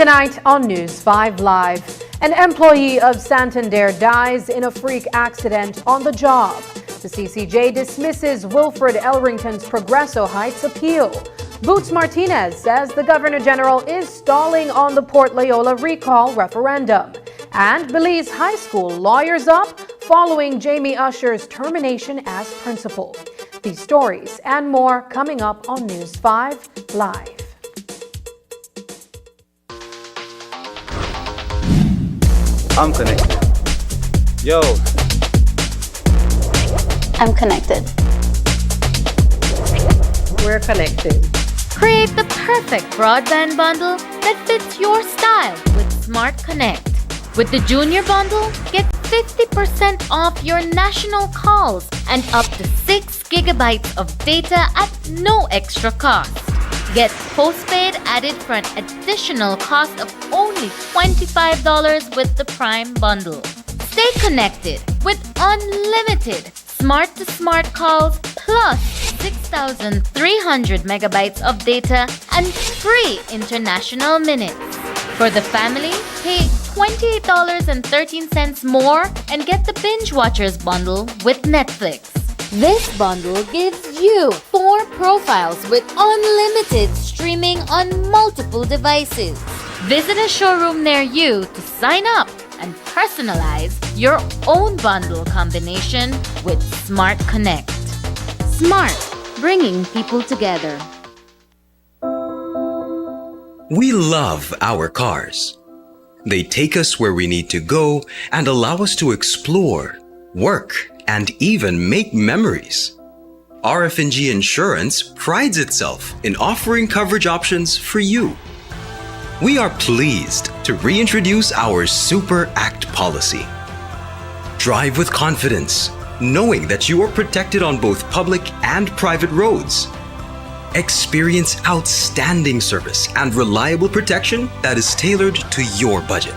Tonight on News 5 Live, an employee of Santander dies in a freak accident on the job. The CCJ dismisses Wilfred Elrington's Progresso Heights appeal. Boots Martinez says the Governor General is stalling on the Port Loyola recall referendum. And Belize High School lawyers up following Jamie Usher's termination as principal. These stories and more coming up on News 5 Live. I'm connected. Yo. I'm connected. We're connected. Create the perfect broadband bundle that fits your style with Smart Connect. With the Junior Bundle, get 50% off your national calls and up to 6 gigabytes of data at no extra cost. Get postpaid added for an additional cost of only $25 with the Prime Bundle. Stay connected with unlimited smart-to-smart calls plus 6,300 megabytes of data and free international minutes. For the family, pay $28.13 more and get the Binge Watchers bundle with Netflix. This bundle gives you 4 profiles with unlimited streaming on multiple devices. Visit a showroom near you to sign up and personalize your own bundle combination with Smart Connect. Smart, bringing people together. We love our cars. They take us where we need to go and allow us to explore, work, and even make memories. RF&G Insurance prides itself in offering coverage options for you. We are pleased to reintroduce our Super Act policy. Drive with confidence, knowing that you are protected on both public and private roads. Experience outstanding service and reliable protection that is tailored to your budget.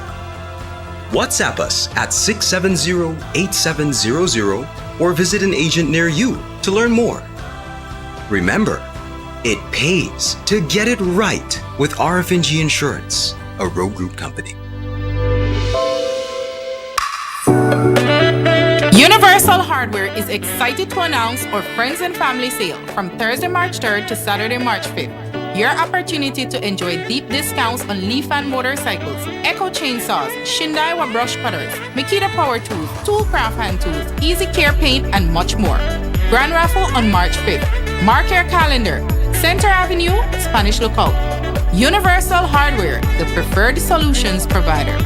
WhatsApp us at 670-8700 or visit an agent near you to learn more. Remember, it pays to get it right with RFNG Insurance, a Road Group company. Universal Hardware is excited to announce our Friends and Family Sale from Thursday, March 3rd to Saturday, March 5th. Your opportunity to enjoy deep discounts on Leaf and motorcycles, Echo chainsaws, Shindaiwa brush cutters, Makita power tools, Toolcraft hand tools, Easy Care paint, and much more. Grand raffle on March 5th. Mark your calendar. Center Avenue, Spanish Lookout. Universal Hardware, the preferred solutions provider.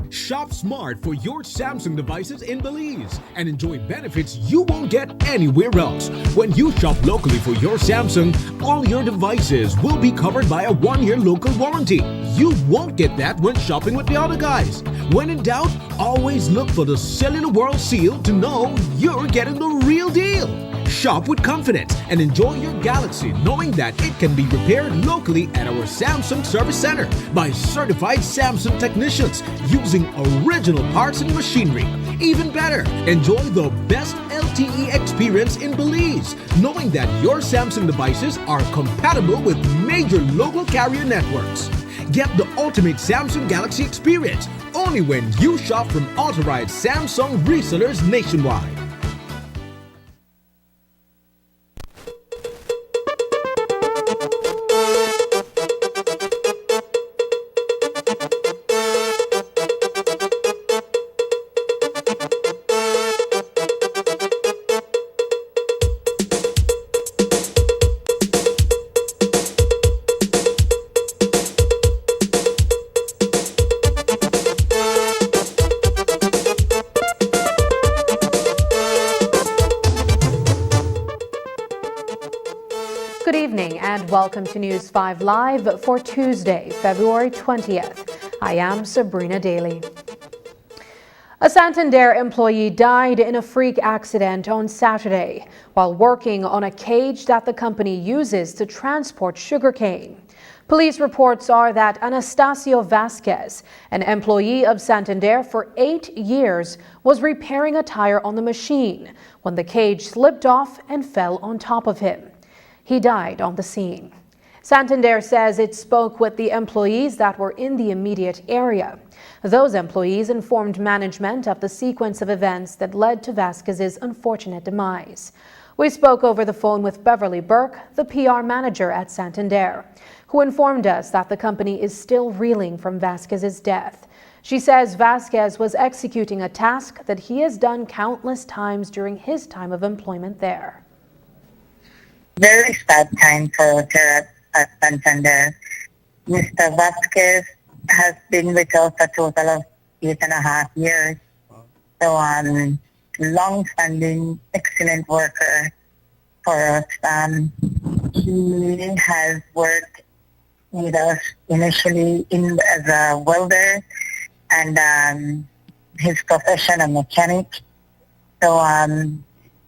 Shop smart for your Samsung devices in Belize and enjoy benefits you won't get anywhere else. When you shop locally for your Samsung, all your devices will be covered by a 1-year local warranty. You won't get that when shopping with the other guys. When in doubt, always look for the Cellular World seal to know you're getting the real deal. Shop with confidence and enjoy your Galaxy knowing that it can be repaired locally at our Samsung Service Center by certified Samsung technicians using original parts and machinery. Even better, enjoy the best LTE experience in Belize knowing that your Samsung devices are compatible with major local carrier networks. Get the ultimate Samsung Galaxy experience only when you shop from authorized Samsung resellers nationwide. Good evening and welcome to News 5 Live for Tuesday, February 20th. I am Sabrina Daly. A Santander employee died in a freak accident on Saturday while working on a cage that the company uses to transport sugarcane. Police reports are that Anastasio Vasquez, an employee of Santander for 8 years, was repairing a tire on the machine when the cage slipped off and fell on top of him. He died on the scene. Santander says it spoke with the employees that were in the immediate area. Those employees informed management of the sequence of events that led to Vasquez's unfortunate demise. We spoke over the phone with Beverly Burke, the PR manager at Santander, who informed us that the company is still reeling from Vasquez's death. She says Vasquez was executing a task that he has done countless times during his time of employment there. Very sad time for her at Santander. Mr. Vasquez has been with us a total of 8.5 years. So, long-standing, excellent worker for us. He has worked with us initially as a welder and his profession a mechanic. So,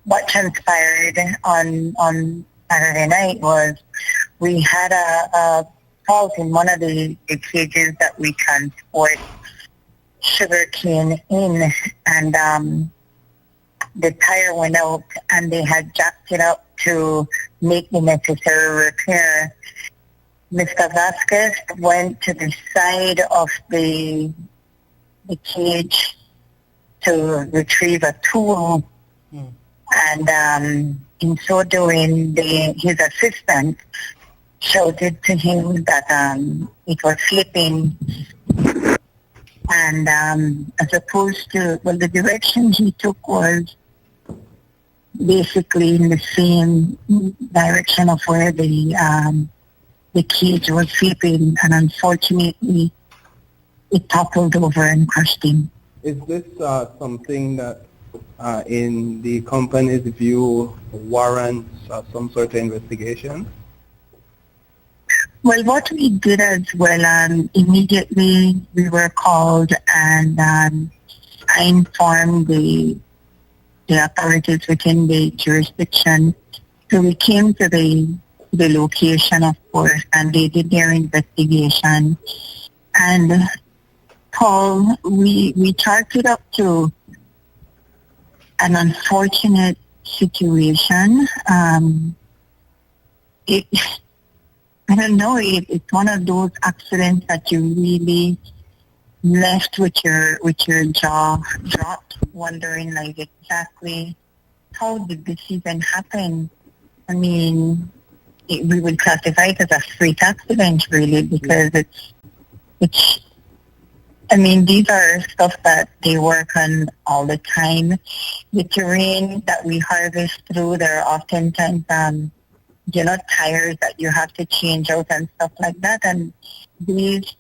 what transpired on Saturday night was we had a fault in one of the cages that we transport sugarcane in, and the tire went out and they had jacked it up to make the necessary repair. Mr. Vasquez went to the side of the cage to retrieve a tool, and in so doing, his assistant shouted to him that it was slipping, and as opposed to, well, the direction he took was basically in the same direction of where the cage was slipping, and unfortunately, it toppled over and crushed him. Is this something that in the company's view warrants some sort of investigation? Well, what we did as well, immediately we were called, and I informed the the authorities within the jurisdiction. So we came to the location, of course, and they did their investigation. And Paul, we charted up to an unfortunate situation. I don't know, it's one of those accidents that you really left with your jaw dropped, wondering like exactly how did this even happen? I mean, we would classify it as a freak accident, really, because it's. I mean, these are stuff that they work on all the time. The terrain that we harvest through, there are oftentimes, tires that you have to change out and stuff like that. And these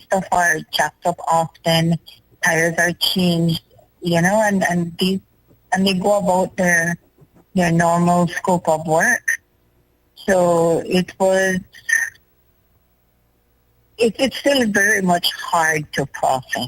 stuff are jacked up often. Tires are changed, and they go about their normal scope of work. So it's still very much hard to process.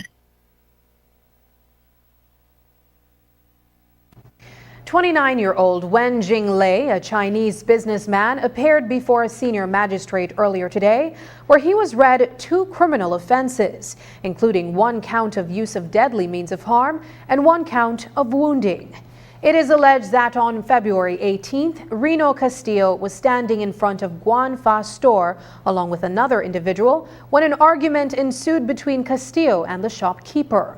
29-year-old Wen Jinglei, a Chinese businessman, appeared before a senior magistrate earlier today, where he was read 2 criminal offenses, including 1 count of use of deadly means of harm and 1 count of wounding. It is alleged that on February 18th, Reno Castillo was standing in front of Guan Fa's store along with another individual when an argument ensued between Castillo and the shopkeeper.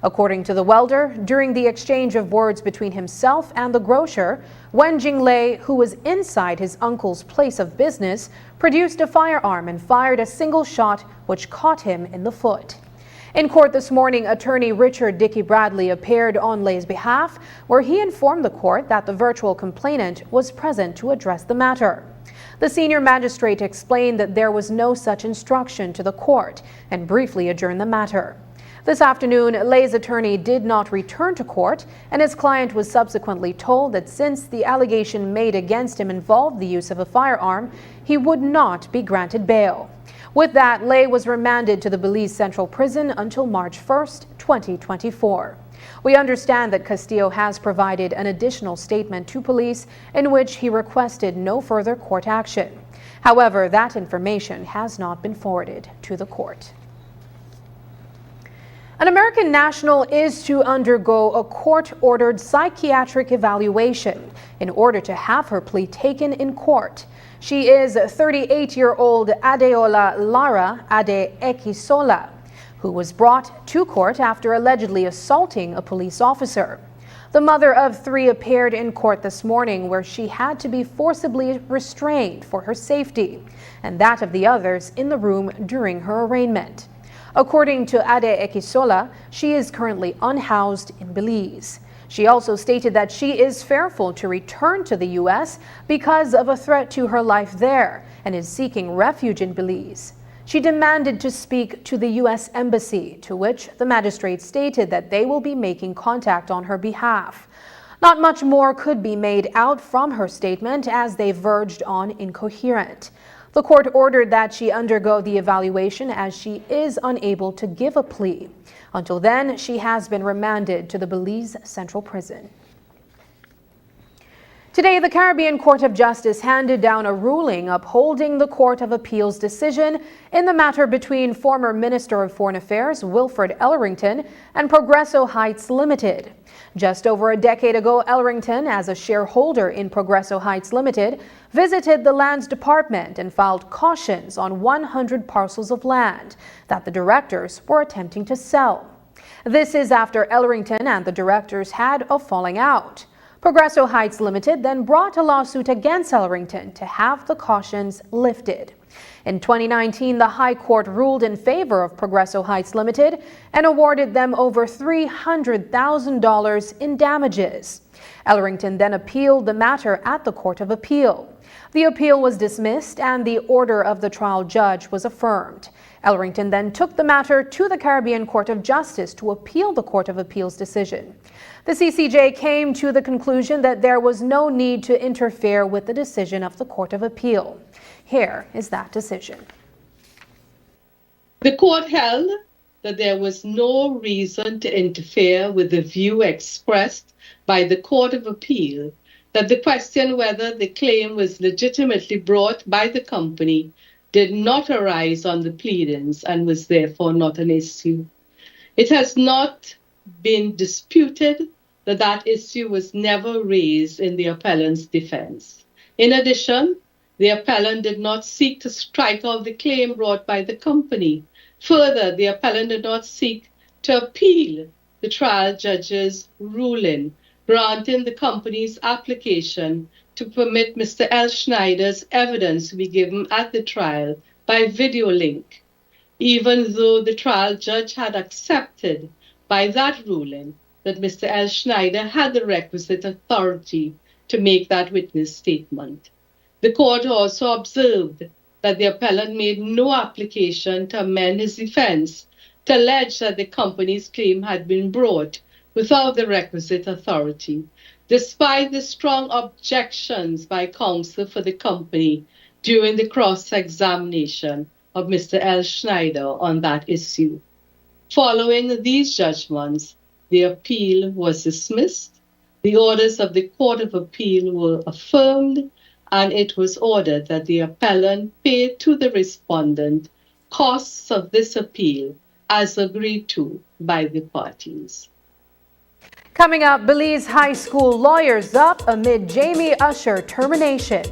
According to the welder, during the exchange of words between himself and the grocer, Wen Jinglei, who was inside his uncle's place of business, produced a firearm and fired a single shot which caught him in the foot. In court this morning, attorney Richard Dickey Bradley appeared on Lei's behalf, where he informed the court that the virtual complainant was present to address the matter. The senior magistrate explained that there was no such instruction to the court and briefly adjourned the matter. This afternoon, Lei's attorney did not return to court, and his client was subsequently told that since the allegation made against him involved the use of a firearm, he would not be granted bail. With that, Lei was remanded to the Belize Central Prison until March 1st, 2024. We understand that Castillo has provided an additional statement to police in which he requested no further court action. However, that information has not been forwarded to the court. An American national is to undergo a court-ordered psychiatric evaluation in order to have her plea taken in court. She is 38-year-old Adeola Lara Ade Ekisola, who was brought to court after allegedly assaulting a police officer. The mother of 3 appeared in court this morning, where she had to be forcibly restrained for her safety, and that of the others in the room during her arraignment. According to Ade Ekisola, she is currently unhoused in Belize. She also stated that she is fearful to return to the U.S. because of a threat to her life there and is seeking refuge in Belize. She demanded to speak to the U.S. Embassy, to which the magistrate stated that they will be making contact on her behalf. Not much more could be made out from her statement, as they verged on incoherent. The court ordered that she undergo the evaluation, as she is unable to give a plea. Until then, she has been remanded to the Belize Central Prison. Today, the Caribbean Court of Justice handed down a ruling upholding the Court of Appeal's decision in the matter between former Minister of Foreign Affairs Wilfred Ellerington and Progresso Heights Limited. Just over a decade ago, Ellerington, as a shareholder in Progresso Heights Limited, visited the Lands Department and filed cautions on 100 parcels of land that the directors were attempting to sell. This is after Ellerington and the directors had a falling out. Progresso Heights Limited then brought a lawsuit against Ellerington to have the cautions lifted. In 2019, the High Court ruled in favor of Progresso Heights Limited and awarded them over $300,000 in damages. Ellerington then appealed the matter at the Court of Appeal. The appeal was dismissed and the order of the trial judge was affirmed. Ellerington then took the matter to the Caribbean Court of Justice to appeal the Court of Appeal's decision. The CCJ came to the conclusion that there was no need to interfere with the decision of the Court of Appeal. Here is that decision. The court held that there was no reason to interfere with the view expressed by the Court of Appeal that the question whether the claim was legitimately brought by the company did not arise on the pleadings and was therefore not an issue. It has not been disputed that that issue was never raised in the appellant's defense. In addition, the appellant did not seek to strike out the claim brought by the company. Further, the appellant did not seek to appeal the trial judge's ruling, granting the company's application to permit Mr. L. Schneider's evidence to be given at the trial by video link, even though the trial judge had accepted by that ruling that Mr. L. Schneider had the requisite authority to make that witness statement. The court also observed that the appellant made no application to amend his defense to allege that the company's claim had been brought without the requisite authority, despite the strong objections by counsel for the company during the cross-examination of Mr. L. Schneider on that issue. Following these judgments, the appeal was dismissed, the orders of the Court of Appeal were affirmed, and it was ordered that the appellant pay to the respondent costs of this appeal as agreed to by the parties. Coming up, Belize High School lawyers up amid Jamie Usher termination.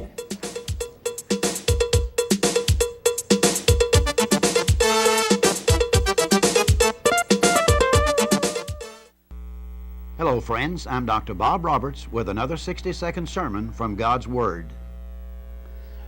Hello friends, I'm Dr. Bob Roberts with another 60-second sermon from God's Word.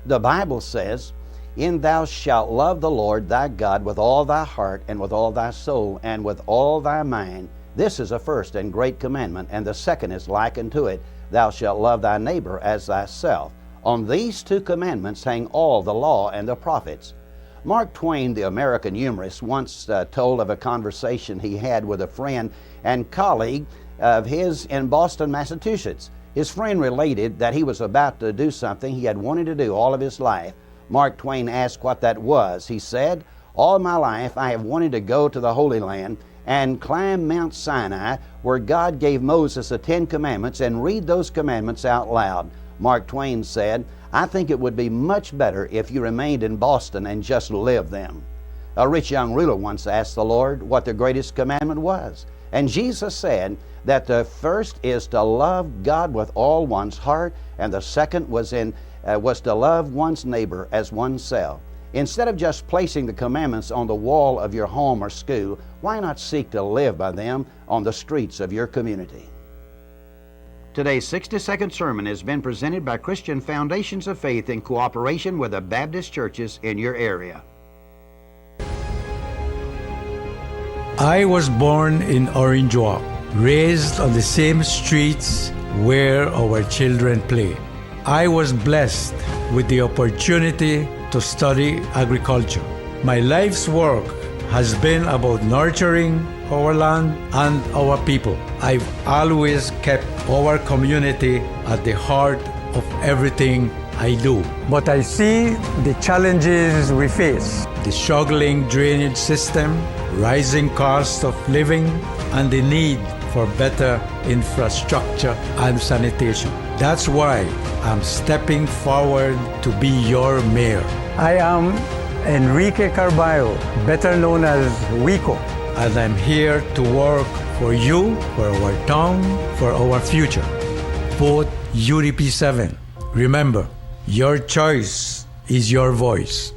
The Bible says, "And thou shalt love the Lord thy God with all thy heart and with all thy soul and with all thy mind. This is the first and great commandment, and the second is like unto it, thou shalt love thy neighbor as thyself. On these two commandments hang all the law and the prophets." Mark Twain, the American humorist, once told of a conversation he had with a friend and colleague of his in Boston, Massachusetts. His friend related that he was about to do something he had wanted to do all of his life. Mark Twain asked what that was. He said, "All my life I have wanted to go to the Holy Land and climb Mount Sinai, where God gave Moses the 10 Commandments, and read those commandments out loud." Mark Twain said, "I think it would be much better if you remained in Boston and just lived them." A rich young ruler once asked the Lord what the greatest commandment was. And Jesus said that the first is to love God with all one's heart, and the second was to love one's neighbor as oneself. Instead of just placing the commandments on the wall of your home or school, why not seek to live by them on the streets of your community? Today's 60-second sermon has been presented by Christian Foundations of Faith in cooperation with the Baptist churches in your area. I was born in Orange Walk, raised on the same streets where our children play. I was blessed with the opportunity to study agriculture. My life's work has been about nurturing our land and our people. I've always kept our community at the heart of everything I do. But I see the challenges we face: the struggling drainage system, rising cost of living, and the need for better infrastructure and sanitation. That's why I'm stepping forward to be your mayor. I am Enrique Carballo, better known as Wico, and I'm here to work for you, for our town, for our future. Vote UDP 7. Remember, your choice is your voice.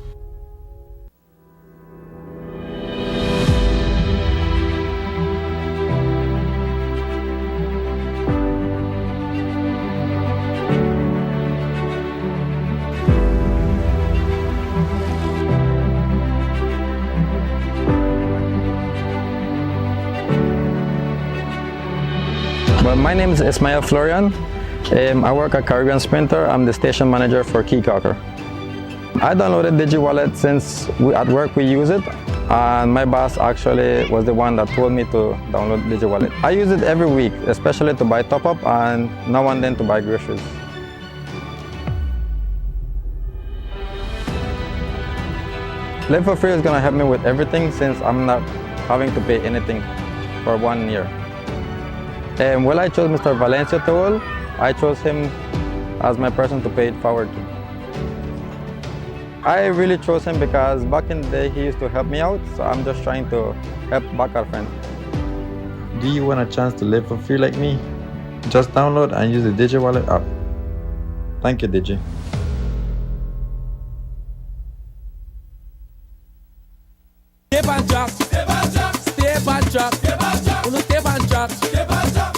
Well, my name is Ismael Florian. I work at Caribbean Sprinter. I'm the station manager for Keycocker. I downloaded DigiWallet since at work we use it, and my boss actually was the one that told me to download DigiWallet. I use it every week, especially to buy top-up and now and then to buy groceries. Live for Free is going to help me with everything since I'm not having to pay anything for 1 year. Well, I chose Mr. Valencia Tool. I chose him as my person to pay it forward to. I really chose him because back in the day he used to help me out, so I'm just trying to help back our friend. Do you want a chance to live for free like me? Just download and use the DigiWallet app. Thank you, Digi. Step and drop, step and drop, step and drop, step and drop, step and drop, step and drop.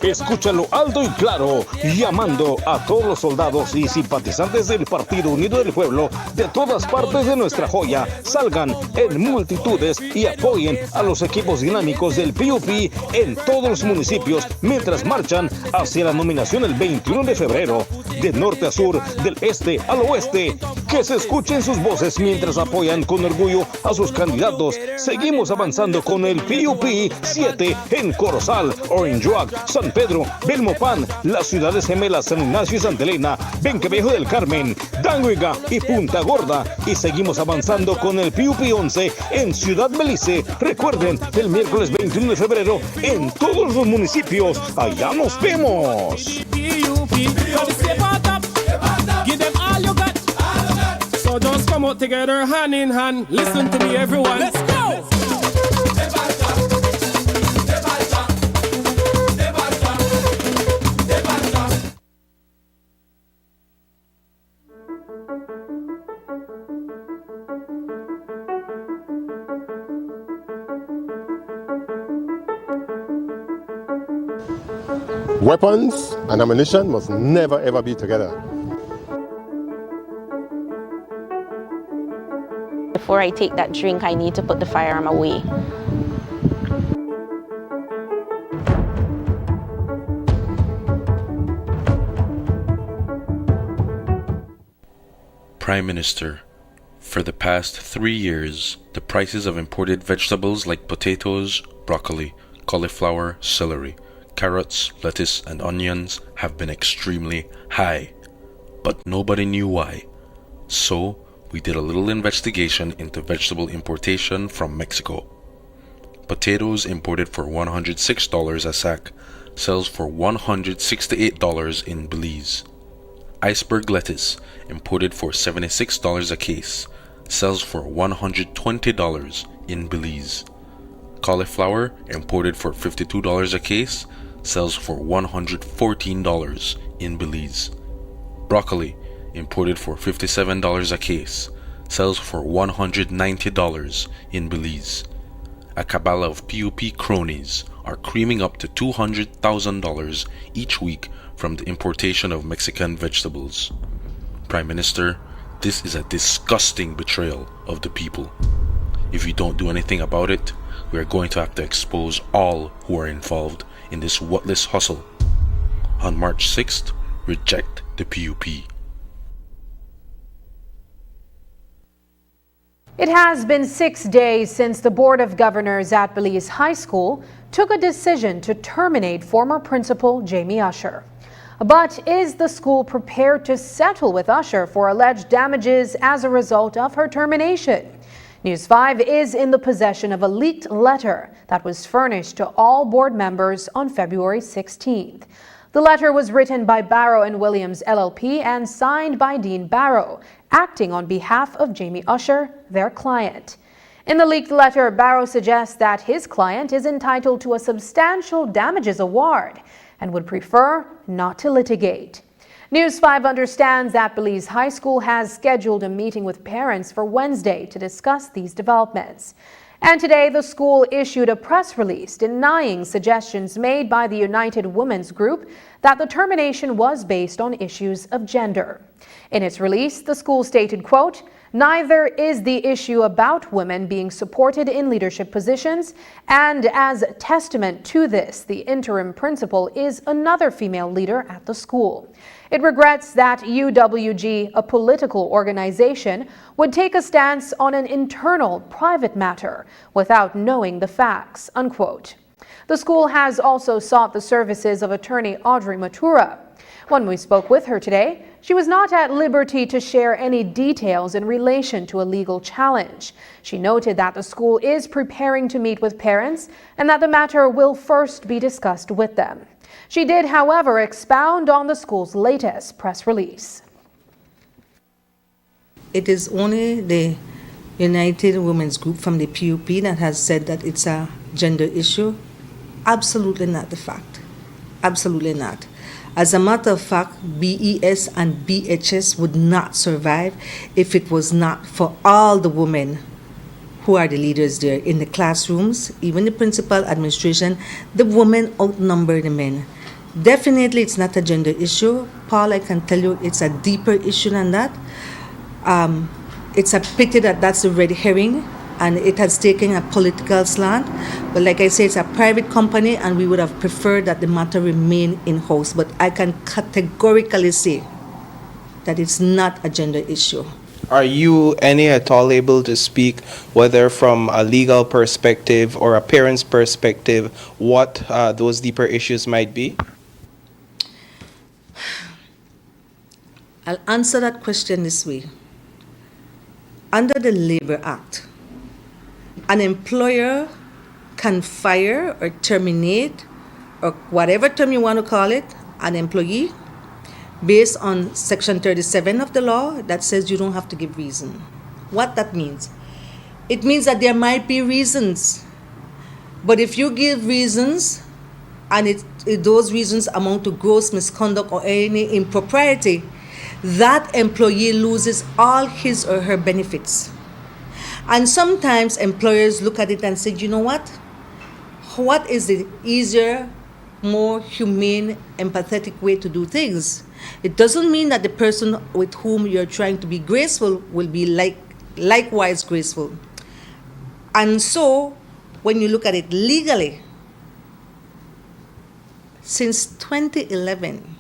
Escúchalo alto y claro, llamando a todos los soldados y simpatizantes del Partido Unido del Pueblo de todas partes de nuestra joya. Salgan en multitudes y apoyen a los equipos dinámicos del PUP en todos los municipios mientras marchan hacia la nominación el 21 de febrero. De norte a sur, del este al oeste, que se escuchen sus voces mientras apoyan con orgullo a sus candidatos. Seguimos avanzando con el PUP 7 en Corozal, Orange Rock, San Pedro, Belmopan, las ciudades gemelas San Ignacio y Santa Elena, Benquevejo del Carmen, Danguiga y Punta Gorda. Y seguimos avanzando con el PUP 11 en Ciudad Belice. Recuerden, el miércoles 21 de febrero en todos los municipios. Allá nos vemos. Give them all you got. So just come out together hand in hand. Listen to me everyone. Let's go. Weapons and ammunition must never ever be together. Before I take that drink, I need to put the firearm away. Prime Minister, for the past 3 years, the prices of imported vegetables like potatoes, broccoli, cauliflower, celery, carrots, lettuce, and onions have been extremely high, but nobody knew why. So, we did a little investigation into vegetable importation from Mexico. Potatoes imported for $106 a sack sells for $168 in Belize. Iceberg lettuce, imported for $76 a case, sells for $120 in Belize. Cauliflower, imported for $52 a case, sells for $114 in Belize. Broccoli, imported for $57 a case, sells for $190 in Belize. A cabal of PUP cronies are creaming up to $200,000 each week from the importation of Mexican vegetables. Prime Minister, this is a disgusting betrayal of the people. If you don't do anything about it, we are going to have to expose all who are involved in this whatless hustle. On March 6th, reject the PUP. It has been 6 days since the Board of Governors at Belize High School took a decision to terminate former principal Jamie Usher. But is the school prepared to settle with Usher for alleged damages as a result of her termination? News 5 is in the possession of a leaked letter that was furnished to all board members on February 16th. The letter was written by Barrow & Williams LLP and signed by Dean Barrow, acting on behalf of Jamie Usher, their client. In the leaked letter, Barrow suggests that his client is entitled to a substantial damages award and would prefer not to litigate. News 5 understands that Belize High School has scheduled a meeting with parents for Wednesday to discuss these developments. And today, the school issued a press release denying suggestions made by the United Women's Group that the termination was based on issues of gender. In its release, the school stated, quote, "Neither is the issue about women being supported in leadership positions, and as testament to this, the interim principal is another female leader at the school. It regrets that UWG, a political organization, would take a stance on an internal, private matter without knowing the facts," unquote. The school has also sought the services of attorney Audrey Matura. When we spoke with her today, she was not at liberty to share any details in relation to a legal challenge. She noted that the school is preparing to meet with parents and that the matter will first be discussed with them. She did, however, expound on the school's latest press release. It is only the United Women's Group from the PUP that has said that it's a gender issue. Absolutely not the fact. Absolutely not. As a matter of fact, BES and BHS would not survive if it was not for all the women who are the leaders there in the classrooms, even the principal, administration. The women outnumber the men. Definitely it's not a gender issue. Paul, I can tell you it's a deeper issue than that. It's a pity that that's a red herring and it has taken a political slant. But like I say, it's a private company and we would have preferred that the matter remain in-house. But I can categorically say that it's not a gender issue. Are you any at all able to speak, whether from a legal perspective or a parent's perspective, what those deeper issues might be? I'll answer that question this way. Under the Labor Act, an employer can fire or terminate, or whatever term you want to call it, an employee based on Section 37 of the law that says you don't have to give reason. What that means? It means that there might be reasons, but if you give reasons and those reasons amount to gross misconduct or any impropriety, that employee loses all his or her benefits. And sometimes employers look at it and say, you know what? What is the easier, more humane, empathetic way to do things? It doesn't mean that the person with whom you're trying to be graceful will be likewise graceful. And so, when you look at it legally, since 2011,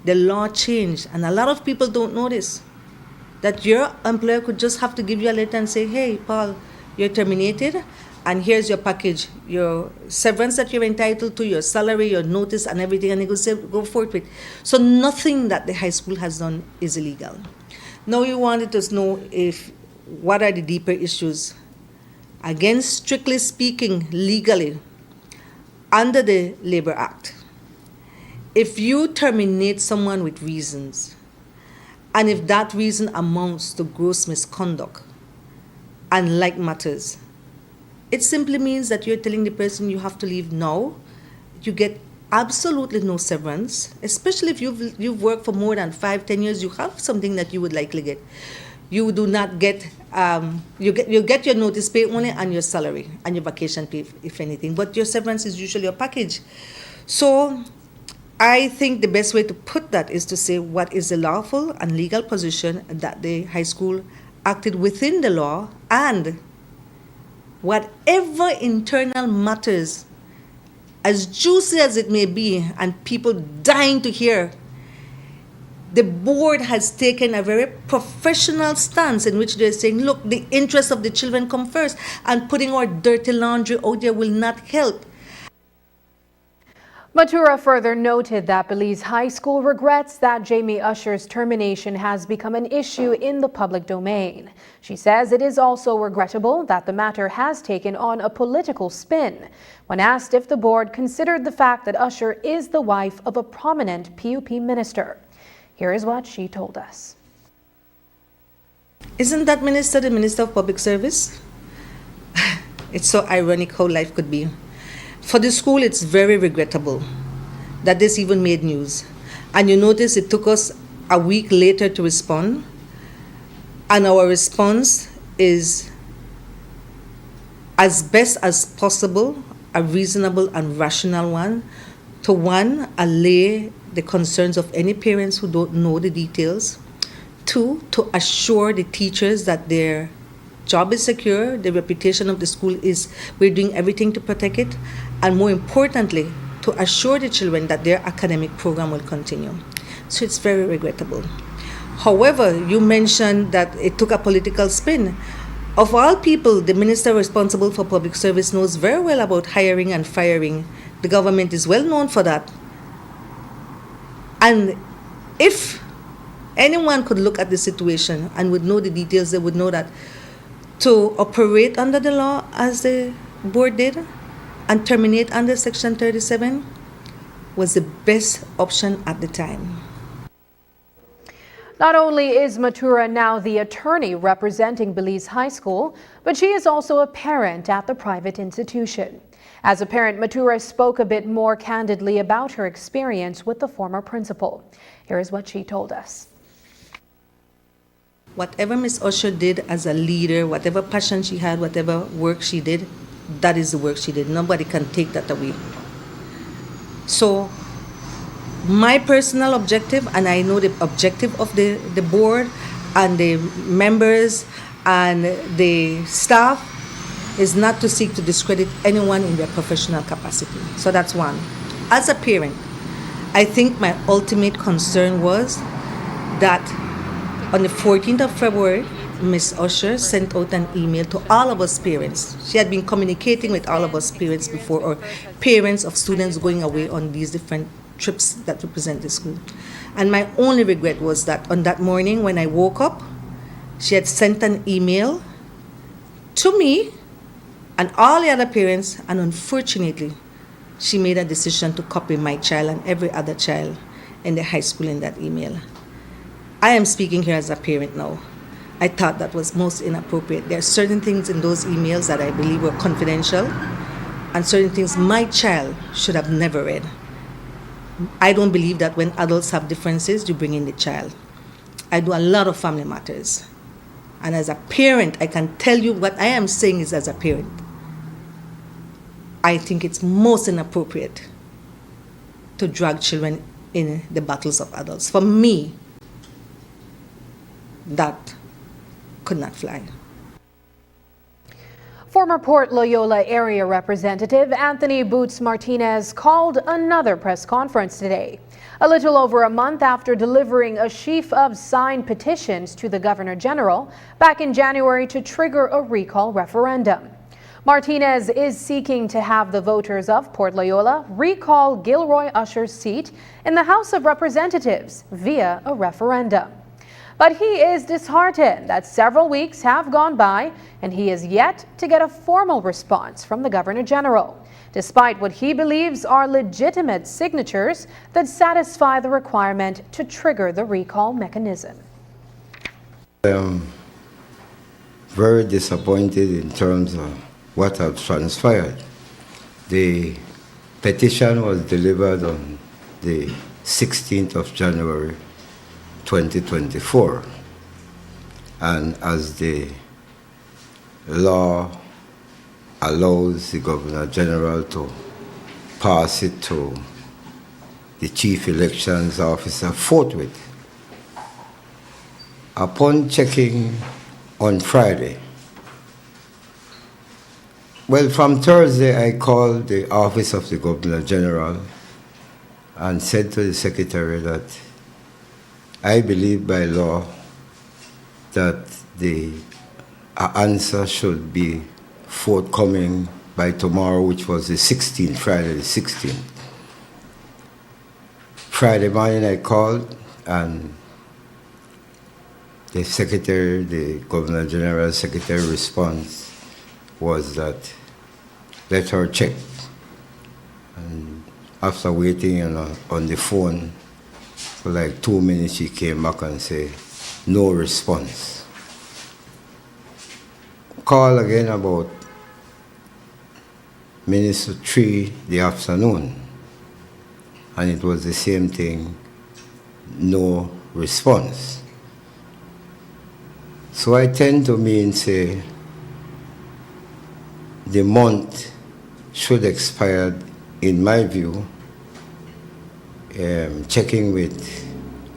the law changed, and a lot of people don't know this, that your employer could just have to give you a letter and say, hey, Paul, you're terminated, and here's your package, your severance that you're entitled to, your salary, your notice, and everything, and they could say, go forth with. So nothing that the high school has done is illegal. Now you wanted to know what are the deeper issues. Again, strictly speaking, legally, under the Labor Act, if you terminate someone with reasons, and if that reason amounts to gross misconduct and like matters, it simply means that you're telling the person you have to leave now. You get absolutely no severance, especially if you've worked for more than 5-10 years. You have something that you would likely get. You do not get you get your notice pay only and your salary and your vacation pay, if anything. But your severance is usually a package. So I think the best way to put that is to say what is the lawful and legal position that the high school acted within the law, and whatever internal matters, as juicy as it may be and people dying to hear, the board has taken a very professional stance in which they're saying, look, the interests of the children come first, and putting our dirty laundry out there will not help. Matura further noted that Belize High School regrets that Jamie Usher's termination has become an issue in the public domain. She says it is also regrettable that the matter has taken on a political spin. When asked if the board considered the fact that Usher is the wife of a prominent PUP minister, here is what she told us. Isn't that minister the Minister of Public Service? It's so ironic how life could be. For the school, it's very regrettable that this even made news. And you notice it took us a week later to respond. And our response is, as best as possible, a reasonable and rational one, to one, allay the concerns of any parents who don't know the details. Two, to assure the teachers that their job is secure, the reputation of the school is, we're doing everything to protect it, and more importantly, to assure the children that their academic program will continue. So it's very regrettable. However, you mentioned that it took a political spin. Of all people, the minister responsible for public service knows very well about hiring and firing. The government is well known for that. And if anyone could look at the situation and would know the details, they would know that to operate under the law as the board did and terminate under Section 37 was the best option at the time. Not only is Matura now the attorney representing Belize High School, but she is also a parent at the private institution. As a parent, Matura spoke a bit more candidly about her experience with the former principal. Here is what she told us. Whatever Miss Usher did as a leader, whatever passion she had, whatever work she did, that is the work she did. Nobody can take that away. So my personal objective, and I know the objective of the board and the members and the staff, is not to seek to discredit anyone in their professional capacity. So that's one. As a parent, I think my ultimate concern was that on the 14th of February, Ms. Usher sent out an email to all of us parents. She had been communicating with all of us parents before, or parents of students going away on these different trips that represent the school. And my only regret was that on that morning when I woke up, she had sent an email to me and all the other parents, and unfortunately, she made a decision to copy my child and every other child in the high school in that email. I am speaking here as a parent now. I thought that was most inappropriate. There are certain things in those emails that I believe were confidential, and certain things my child should have never read. I don't believe that when adults have differences, you bring in the child. I do a lot of family matters. And as a parent, I can tell you what I am saying is as a parent. I think it's most inappropriate to drag children in the battles of adults. For me, that could not fly. Former Port Loyola area representative Anthony Boots Martinez called another press conference today, a little over a month after delivering a sheaf of signed petitions to the Governor General back in January to trigger a recall referendum. Martinez is seeking to have the voters of Port Loyola recall Gilroy Usher's seat in the House of Representatives via a referendum. But he is disheartened that several weeks have gone by and he is yet to get a formal response from the Governor General, despite what he believes are legitimate signatures that satisfy the requirement to trigger the recall mechanism. I'm very disappointed in terms of what has transpired. The petition was delivered on the 16th of January 2024, and as the law allows the Governor General to pass it to the Chief Elections Officer forthwith. Upon checking on Friday, well, from Thursday I called the Office of the Governor General and said to the Secretary that I believe by law that the answer should be forthcoming by tomorrow, which was the 16th, Friday the 16th. Friday morning I called and the Secretary, the Governor General's Secretary response was that let her check. And after waiting on the phone for like 2 minutes, she came back and said, no response. Call again about minutes to 3 the afternoon, and it was the same thing, no response. So I tend to mean say the month should expire, in my view, checking with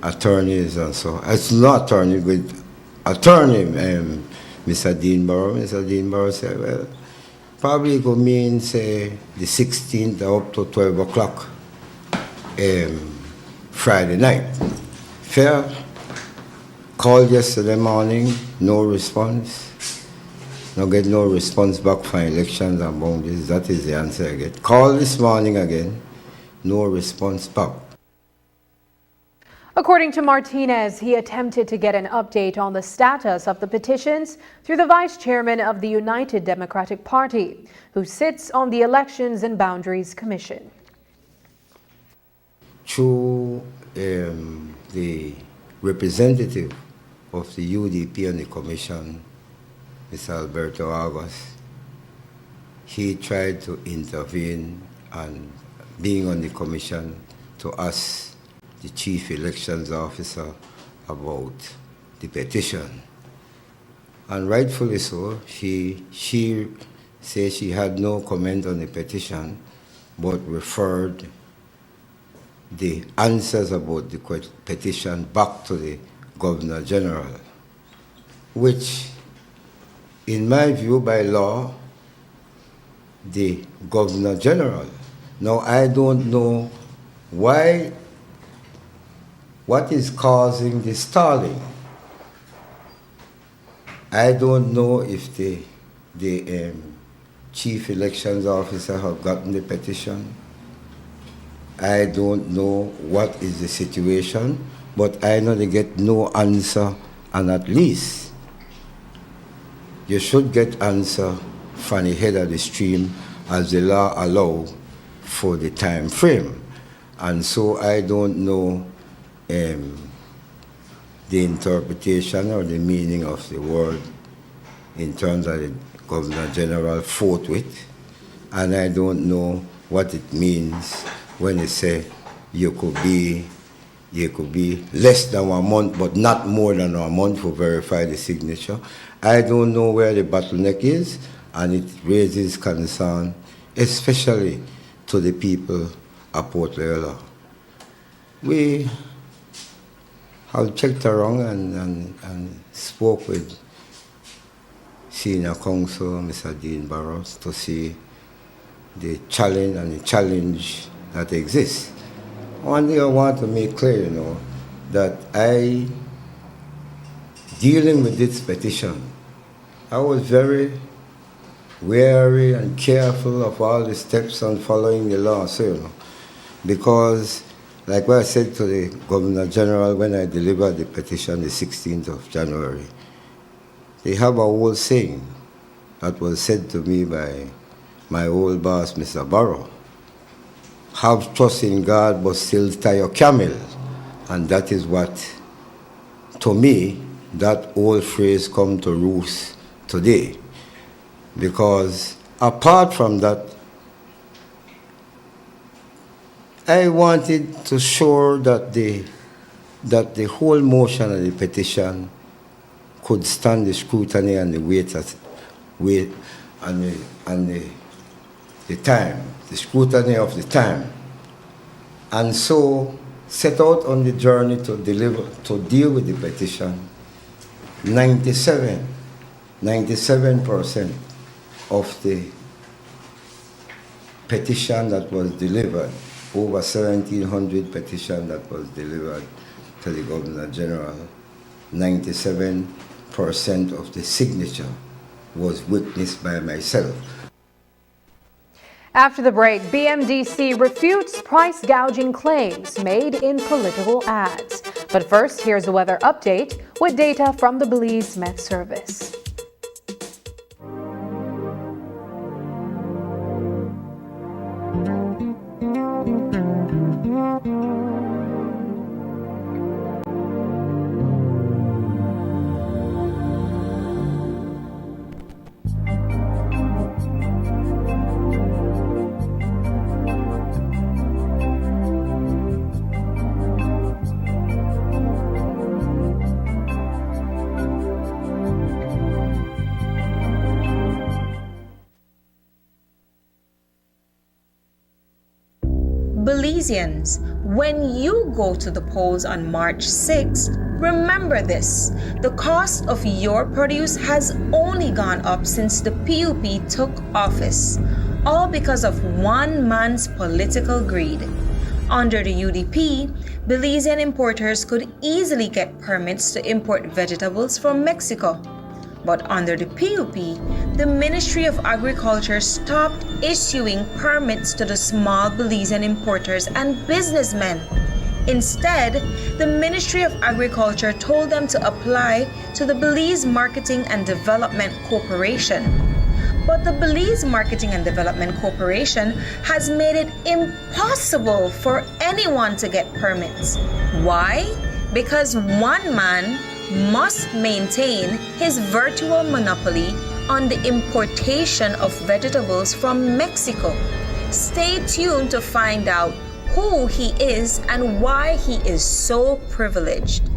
attorneys and so. It's not attorney, with attorney, Mr. Deanborough. Mr. Deanborough said, well, probably it could mean, say, the 16th up to 12 o'clock Friday night. Fair. Called yesterday morning, no response. No get no response back from elections and boundaries. That is the answer I get. Called this morning again, no response back. According to Martinez, he attempted to get an update on the status of the petitions through the vice chairman of the United Democratic Party, who sits on the Elections and Boundaries Commission. Through the representative of the UDP and the commission, Mr. Alberto August, he tried to intervene and being on the commission to ask the chief elections officer about the petition. And rightfully so, she said she had no comment on the petition, but referred the answers about the petition back to the Governor General, which, in my view, by law, the Governor General. Now, I don't know what is causing the stalling. I don't know if the chief elections officer have gotten the petition. I don't know what is the situation, but I know they get no answer, and at least you should get answer from the head of the stream as the law allow for the time frame. And so I don't know the interpretation or the meaning of the word in terms of the Governor General forthwith, and I don't know what it means when they say you could be less than 1 month but not more than 1 month to verify the signature. I don't know where the bottleneck is, and it raises concern, especially to the people of Port Loyola. We have checked around and spoke with Senior Counsel, Mr. Dean Barros, to see the challenge that exists. One thing I want to make clear, that dealing with this petition, I was very wary and careful of all the steps on following the law, because, like what I said to the Governor General when I delivered the petition the 16th of January, they have a whole saying that was said to me by my old boss, Mr. Barrow: have trust in God, but still tie your camel. And that is what, to me, that old phrase come to roost today. Because apart from that, I wanted to show that the whole motion of the petition could stand the scrutiny and the weight and the time, the scrutiny of the time, and so set out on the journey to deal with the petition. 97% of the petition that was delivered, over 1,700 petitions that was delivered to the Governor General, 97% of the signature was witnessed by myself. After the break, BMDC refutes price gouging claims made in political ads. But first, here's a weather update with data from the Belize Met Service. Belizeans, when you go to the polls on March 6th, remember this: the cost of your produce has only gone up since the PUP took office, all because of one man's political greed. Under the UDP, Belizean importers could easily get permits to import vegetables from Mexico. But under the PUP, the Ministry of Agriculture stopped issuing permits to the small Belizean importers and businessmen. Instead, the Ministry of Agriculture told them to apply to the Belize Marketing and Development Corporation. But the Belize Marketing and Development Corporation has made it impossible for anyone to get permits. Why? Because one man must maintain his virtual monopoly on the importation of vegetables from Mexico. Stay tuned to find out who he is and why he is so privileged.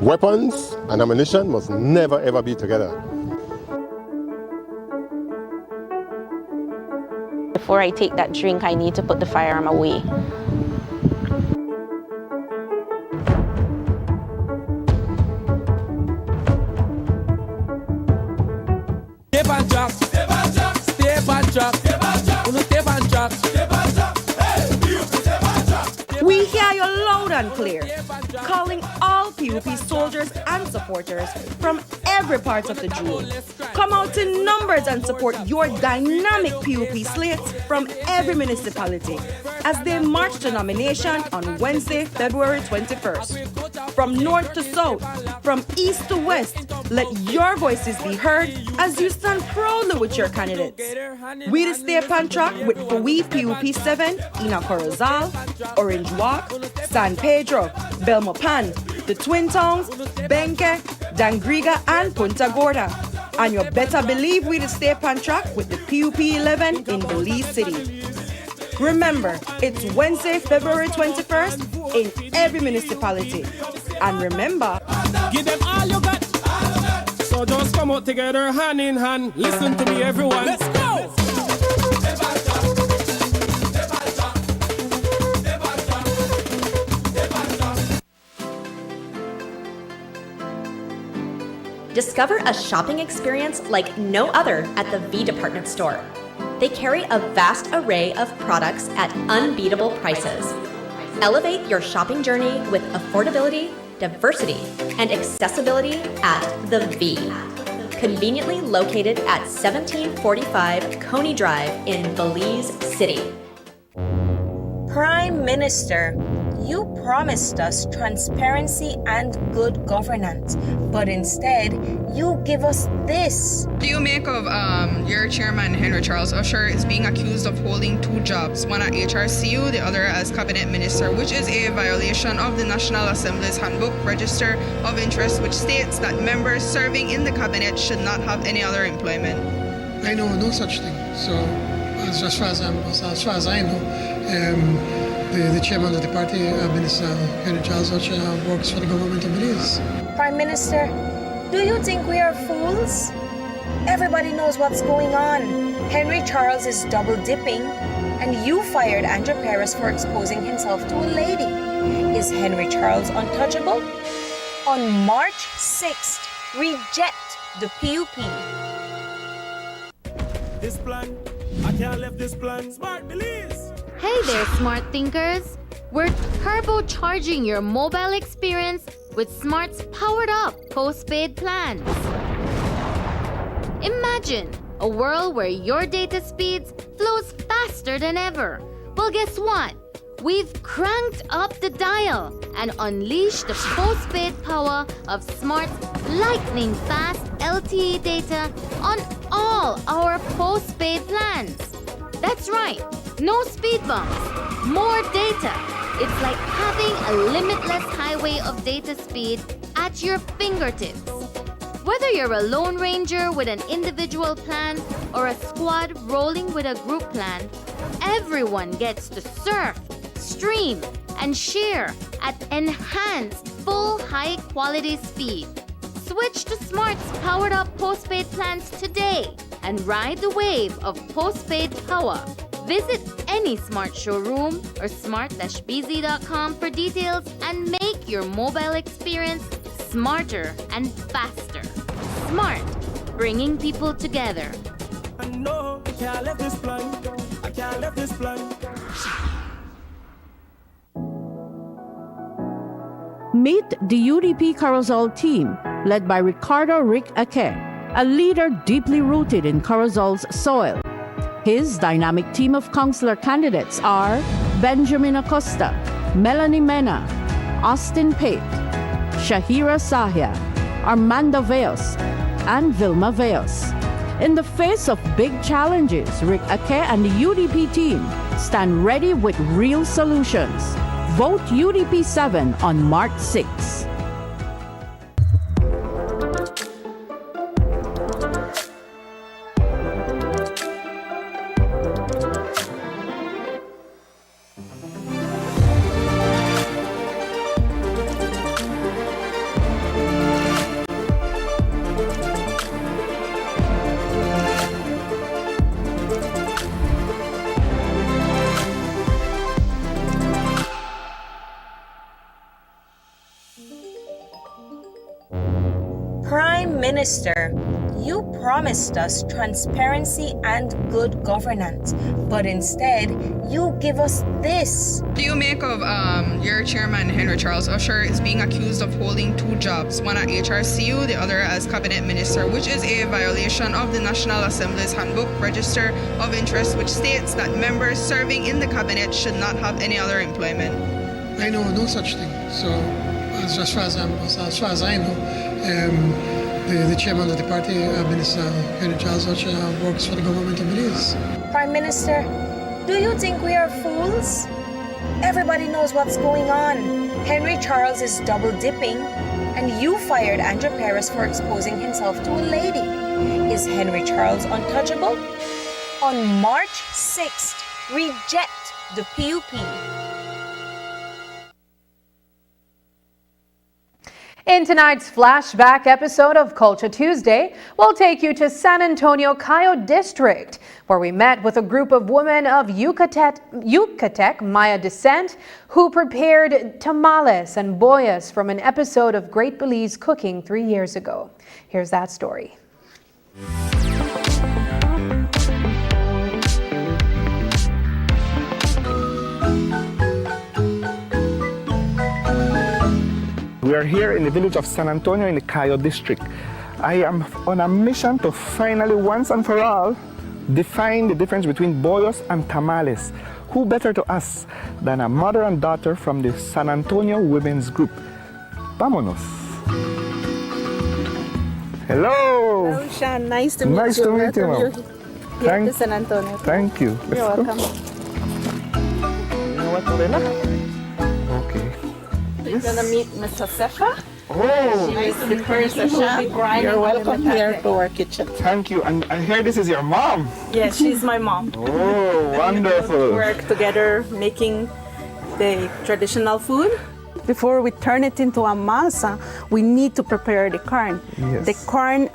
Weapons and ammunition must never ever be together. Before I take that drink, I need to put the firearm away. Step and drop, step and drop, step and drop, step and drop, step and drop, step and drop. We hear you loud and clear, calling all PUP soldiers and supporters from every part of the Jewel. Come out in numbers and support your dynamic PUP slates from every municipality as they march to nomination on Wednesday, February 21st. From north to south, from east to west, let your voices be heard as you stand proudly with your candidates. We the stay on track with Fawee PUP 7 in Corozal, Orange Walk, San Pedro, Belmopan, the Twin Towns, Benque, Dangriga, and Punta Gorda. And you better believe we the stay on track with the PUP 11 in Belize City. Remember, it's Wednesday, February 21st in every municipality. And remember, give them all you got. So just come out together, hand in hand. Listen to me, everyone. Let's go. Discover a shopping experience like no other at the V Department Store. They carry a vast array of products at unbeatable prices. Elevate your shopping journey with affordability, diversity, and accessibility at the V. Conveniently located at 1745 Coney Drive in Belize City. Prime Minister, you promised us transparency and good governance, but instead, you give us this. What do you make of your chairman, Henry Charles Usher, is being accused of holding two jobs, one at HRCU, the other as cabinet minister, which is a violation of the National Assembly's Handbook Register of Interest, which states that members serving in the cabinet should not have any other employment? I know no such thing. So, as far as I know, the chairman of the party, Minister Henry Charles Usher, works for the government of Belize. Prime Minister, do you think we are fools? Everybody knows what's going on. Henry Charles is double dipping, and you fired Andrew Paris for exposing himself to a lady. Is Henry Charles untouchable? On March 6th, reject the PUP. This plan, I can't let this plan. Smart Belize. Hey there, smart thinkers! We're turbocharging your mobile experience with Smart's powered-up postpaid plans. Imagine a world where your data speeds flows faster than ever. Well, guess what? We've cranked up the dial and unleashed the postpaid power of Smart's lightning-fast LTE data on all our postpaid plans. That's right. No speed bumps, more data. It's like having a limitless highway of data speed at your fingertips. Whether you're a lone ranger with an individual plan or a squad rolling with a group plan, everyone gets to surf, stream, and share at enhanced full high-quality speed. Switch to Smart's powered-up postpaid plans today and ride the wave of postpaid power. Visit any Smart showroom or smart-bz.com for details and make your mobile experience smarter and faster. Smart, bringing people together. I know I can't let this plan. I can't let this plan. Meet the UDP Carousel team, led by Ricardo Rick Ake, a leader deeply rooted in Carousel's soil. His dynamic team of counselor candidates are Benjamin Acosta, Melanie Mena, Austin Pate, Shahira Sahia, Armando Veos, and Vilma Veos. In the face of big challenges, Rick Ake and the UDP team stand ready with real solutions. Vote UDP 7 on March 6. Prime Minister, you promised us transparency and good governance, but instead, you give us this. Do you make of your chairman, Henry Charles Usher, is being accused of holding two jobs, one at HRCU, the other as cabinet minister, which is a violation of the National Assembly's Handbook Register of Interest, which states that members serving in the cabinet should not have any other employment? I know no such thing. So, as far as I know, the chairman of the party, Minister Henry Charles Usher, works for the government of Belize. Prime Minister, do you think we are fools? Everybody knows what's going on. Henry Charles is double dipping, and you fired Andrew Perez for exposing himself to a lady. Is Henry Charles untouchable? On March 6th, reject the PUP. In tonight's flashback episode of Culture Tuesday, we'll take you to San Antonio, Cayo District, where we met with a group of women of Yucatec Maya descent who prepared tamales and boyas from an episode of Great Belize Cooking 3 years ago. Here's that story. We are here in the village of San Antonio in the Cayo District. I am on a mission to finally, once and for all, define the difference between boyos and tamales. Who better to us than a mother and daughter from the San Antonio Women's Group? Vámonos. Hello. Hello, Sean. Nice to meet you. Nice to meet you, ma'am. Here to San Antonio. Thank you. You're welcome. You know what, Lorena? Okay. You're gonna meet Miss Josefa. Oh, She is the person who will be grinding. You're welcome here to our kitchen. Thank you. And I hear this is your mom. Yes, she's my mom. Oh, wonderful. We work together making the traditional food. Before we turn it into a masa, we need to prepare the corn. Yes. The corn,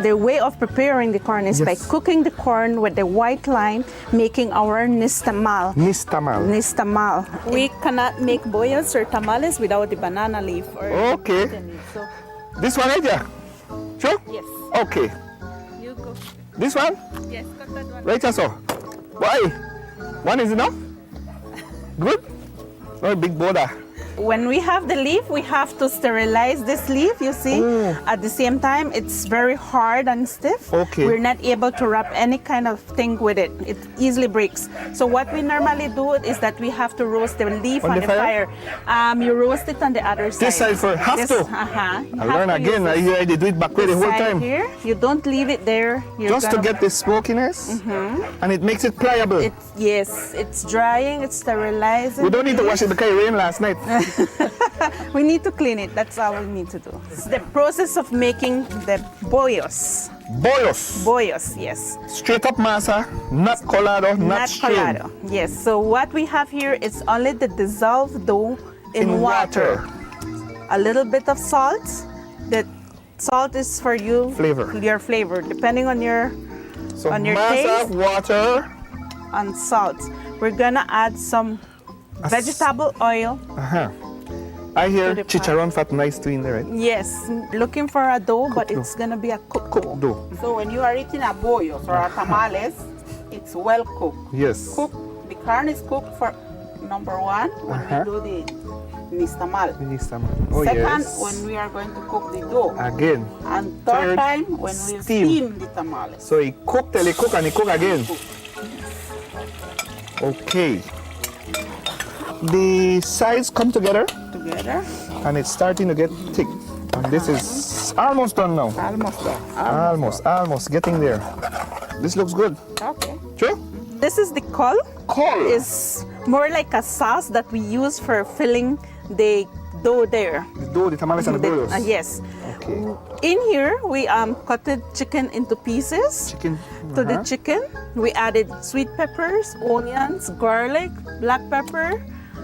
the way of preparing the corn is by cooking the corn with the white line, making our nistamal. Nistamal. We cannot make boyas or tamales without the banana leaf. Okay. So, this one right there? Sure? yes. Okay. You go. This one? Yes, cut that one. Right, so. Why? One is enough? Good? Oh, big border. When we have the leaf, we have to sterilize this leaf, you see. At the same time, it's very hard and stiff. Okay. We're not able to wrap any kind of thing with it. It easily breaks. So what we normally do is that we have to roast the leaf on the fire. You roast it on the other side. This side first. Have to? Uh-huh. I learn again. I do it back way the whole time. Here, you don't leave it there. Just to get the smokiness, and it makes it pliable. Yes, it's drying, it's sterilizing. We don't need to wash it because it rained last night. We need to clean it. That's all we need to do. It's the process of making the boyos. Boyos? Boyos, yes. Straight up masa, not colado, not strained. Colado, yes. So what we have here is only the dissolved dough in water. A little bit of salt. The salt is for you. Flavor. Your flavor, depending on your masa, taste. Water, and salt. We're gonna add some vegetable oil. I hear chicharron fat nice too in there, right? Yes, looking for a dough, but it's gonna be a cooked dough. So when you are eating a bollos or a tamales, it's well cooked. Yes. The corn is cooked for number one when we do nixtamal. Oh, Second, yes. when we are going to cook the dough. Again. And third time, when we steam the tamales. So he cook till he cook and he cook again. Okay. The sides come together. And it's starting to get thick. And this is almost done now. Almost done. Almost getting there. This looks good. Okay. True? This is the col. Col is more like a sauce that we use for filling the dough there. The dough, the tamales and the bollos. Yes. Okay. In here, we cutted chicken into pieces. To the chicken, we added sweet peppers, onions, garlic, black pepper,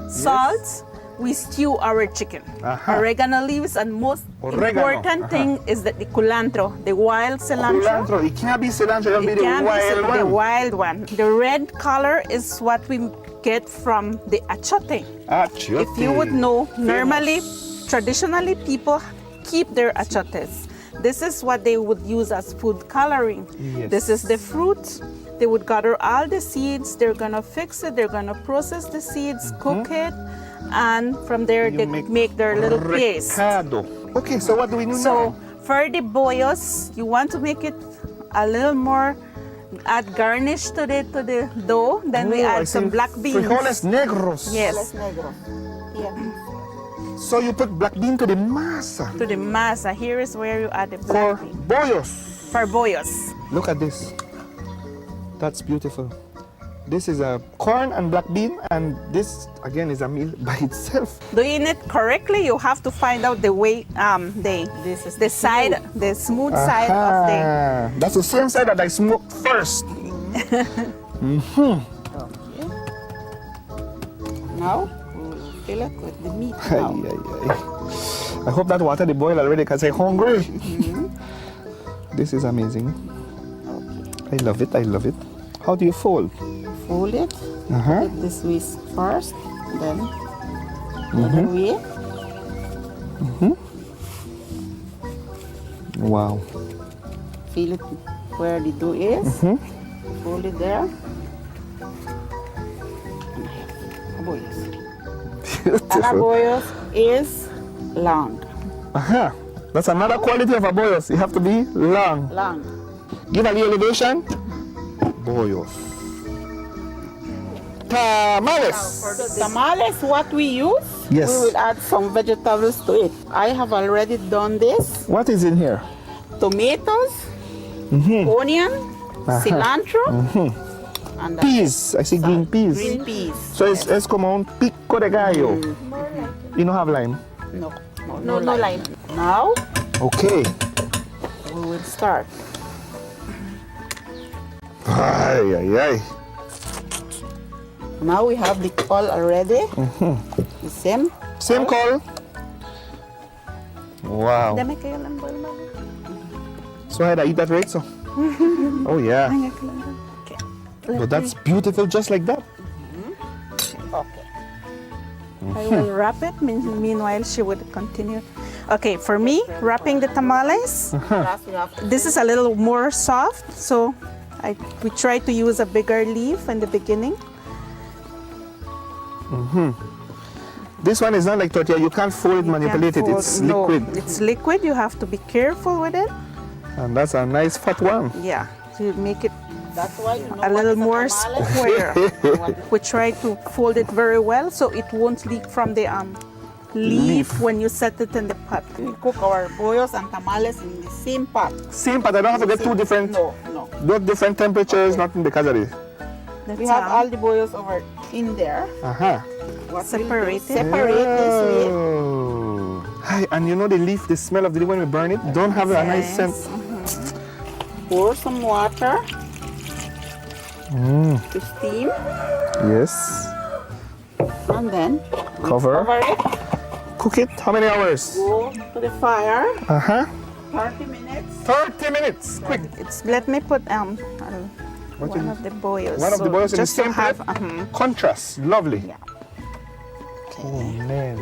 salt. We stew our chicken. Oregano leaves, and most important thing is that the culantro, the wild cilantro. Culantro, it can't be cilantro, it'll be the wild one. The wild one. The red color is what we get from the achote. If you would know, normally, traditionally, people keep their achotes. This is what they would use as food coloring. Yes. This is the fruit. They would gather all the seeds. They're gonna fix it. They're gonna process the seeds, cook it, and from there they make their little paste. Okay, so what do we do now? So for the bollos, you want to make it a little more, add garnish to the dough. Then we add some black beans. Frijoles negros. Yes. So you put black bean to the masa. To the masa. Here is where you add the black bean. Bollos. For bollos. Look at this. That's beautiful. This is a corn and black bean, and this again is a meal by itself. Doing it correctly, you have to find out the way, the side, the smooth side of the. That's the same side that I smoked first. Now we will fill it with the meat. Now. I hope that water they boil already because I'm hungry. This is amazing. I love it. I love it. How do you fold? Fold it. This way first, then other way. Wow. Feel it where the dough is. Fold it there. And a bollos is long. That's another quality of a bollos. You have to be long. Long. Give a little elevation. Bollos. Tamales. For the tamales, what we use, yes, we will add some vegetables to it. I have already done this. What is in here? Tomatoes, onion, cilantro, and peas. I see green peas. Green peas. So it's como un pico de gallo. You don't have lime? No lime. Now, okay, we will start. Ay, ay, ay. Now we have the col already. The same. Same col. Wow. So I had to eat that right, so. Oh yeah. But that's beautiful, just like that. Okay. I will wrap it. Meanwhile, she would continue. Okay, for me, wrapping the tamales. This is a little more soft, so we try to use a bigger leaf in the beginning. This one is not like tortilla. You can't fold it, manipulate it. It's liquid. No, it's liquid. You have to be careful with it. And that's a nice fat one. Yeah, to make it a little more square. We try to fold it very well so it won't leak from the leaf when you set it in the pot. We cook our bollos and tamales in the same pot. Same pot. I don't have to get two different. Not different temperatures. Nothing because of it. We have all the bollos over in there. Separate this way. Hi, and you know the leaf, the smell of the leaf when we burn it, don't have a nice scent. Pour some water to steam. Yes. And then cover it. Cook it. How many hours? Go to the fire. 30 minutes. 30 minutes. Quick. Let me put one of the bollos. One of the bollos in the same have contrast. Lovely. Yeah. Oh man.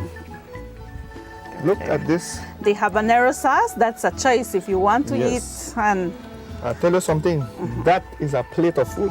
Look at this. The habanero sauce, that's a choice if you want to eat. And I'll tell you something. That is a plate of food.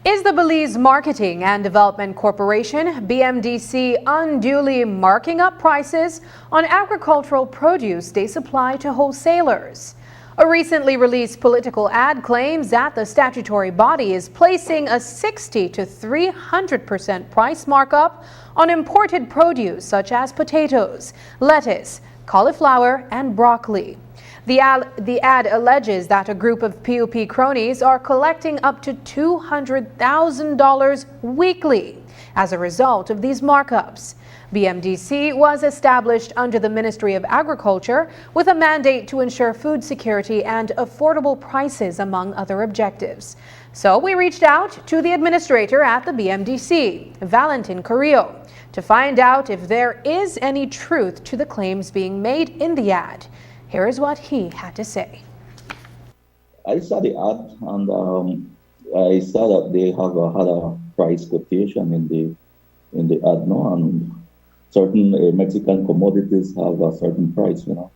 Is the Belize Marketing and Development Corporation, BMDC, unduly marking up prices on agricultural produce they supply to wholesalers? A recently released political ad claims that the statutory body is placing a 60 to 300% price markup on imported produce such as potatoes, lettuce, cauliflower, and broccoli. The ad alleges that a group of PUP cronies are collecting up to $200,000 weekly as a result of these markups. BMDC was established under the Ministry of Agriculture with a mandate to ensure food security and affordable prices, among other objectives. So we reached out to the administrator at the BMDC, Valentin Carrillo, to find out if there is any truth to the claims being made in the ad. Here is what he had to say. I saw the ad, and I saw that they have had a price quotation in the ad, no, and certain Mexican commodities have a certain price, you know.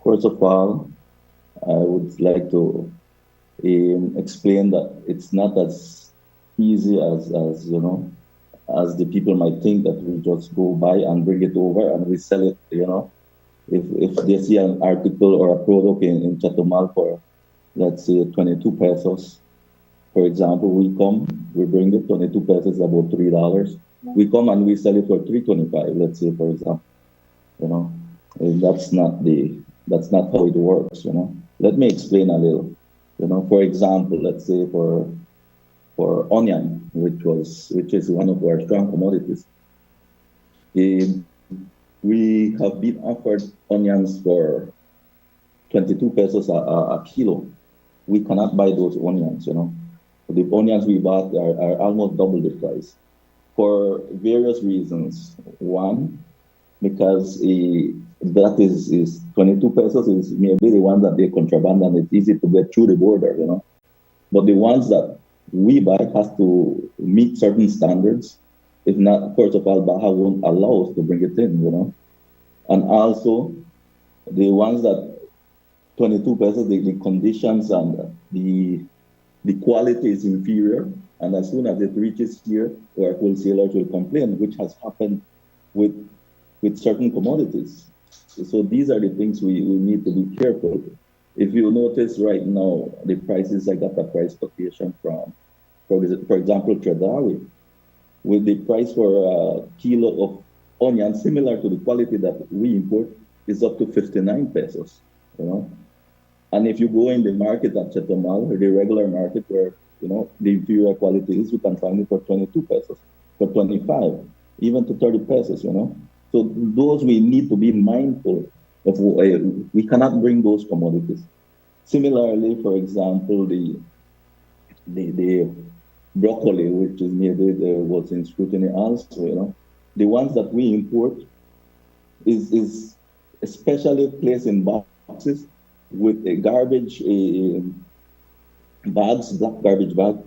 First of all, I would like to explain that it's not as easy as you know, as the people might think, that we just go buy and bring it over and we sell it, you know. If they see an article or a product in Chetumal for, let's say, 22 pesos, for example, we bring it, 22 pesos, about $3. We come and we sell it for $3.25, let's say, for example. You know, and that's not how it works, you know. Let me explain a little. You know, for example, let's say for onion, which is one of our strong commodities. We have been offered onions for 22 pesos a kilo. We cannot buy those onions, you know. The onions we bought are almost double the price for various reasons. One, because that is 22 pesos is maybe the one that they contraband and it's easy to get through the border, you know. But the ones that we buy has to meet certain standards. If not, first of all, Baja won't allow us to bring it in, you know. And also, the ones that 22 pesos, the conditions and the quality is inferior. And as soon as it reaches here, our wholesalers will complain, which has happened with certain commodities. So these are the things we need to be careful. If you notice right now, the prices, I got a price quotation from, for example, Tredawi, with the price for a kilo of onion, similar to the quality that we import, is up to 59 pesos, you know. And if you go in the market at Chetumal, the regular market where, you know, the inferior quality is, you can find it for 22 pesos, for 25, even to 30 pesos, you know. So those we need to be mindful of. We cannot bring those commodities. Similarly, for example, the broccoli, which is maybe was in scrutiny also, you know, the ones that we import is especially placed in boxes with a garbage bags, black garbage bag,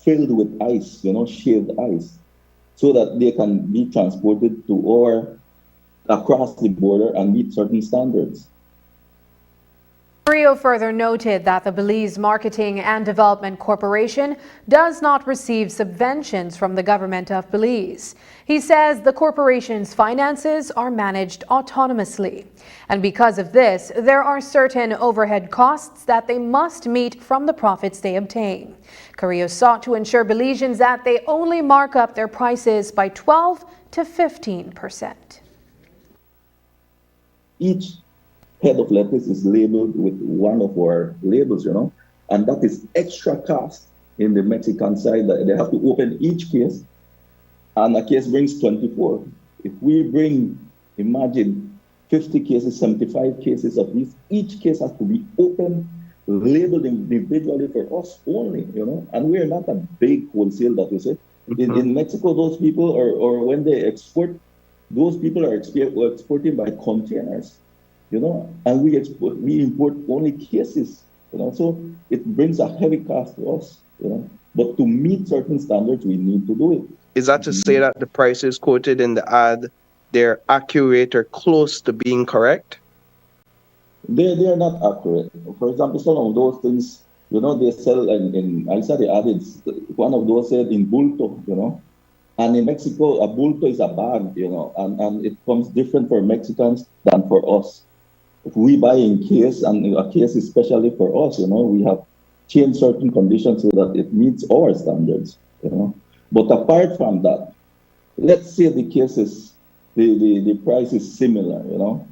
filled with ice, you know, shaved ice, so that they can be transported to or across the border and meet certain standards. Carrillo further noted that the Belize Marketing and Development Corporation does not receive subventions from the government of Belize. He says the corporation's finances are managed autonomously. And because of this, there are certain overhead costs that they must meet from the profits they obtain. Carrillo sought to ensure Belizeans that they only mark up their prices by 12 to 15%. Each head of lettuce is labeled with one of our labels, you know, and that is extra cost in the Mexican side. That they have to open each case, and a case brings 24. If we bring, imagine, 50 cases, 75 cases of these, each case has to be opened, labeled individually for us only, you know, and we're not a big wholesale that we say. In Mexico, those people, or when they export, those people are exporting by containers, you know, and we import only cases, you know, so it brings a heavy cost to us, you know, but to meet certain standards, we need to do it. Is that to say that the prices quoted in the ad, they're accurate or close to being correct? They are not accurate. For example, some of those things You know, they sell in I said they added, one of those said in bulto, you know. And in Mexico, a bulto is a bag, you know, and it comes different for Mexicans than for us. If we buy in case, and a case is especially for us, you know, we have changed certain conditions so that it meets our standards, you know. But apart from that, let's say the case is, the price is similar, you know.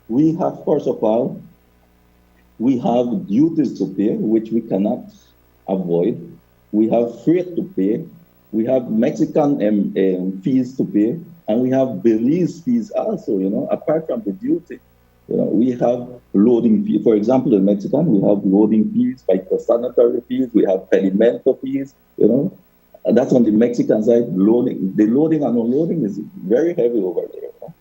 We have, first of all, we have duties to pay, which we cannot avoid. We have freight to pay. We have Mexican fees to pay, and we have Belize fees also, you know, apart from the duty. You know, we have loading fees. For example, in Mexican, we have loading fees, phytosanitary fees, we have pedimento fees, you know. And that's on the Mexican side, loading. The loading and unloading is very heavy over there. You know?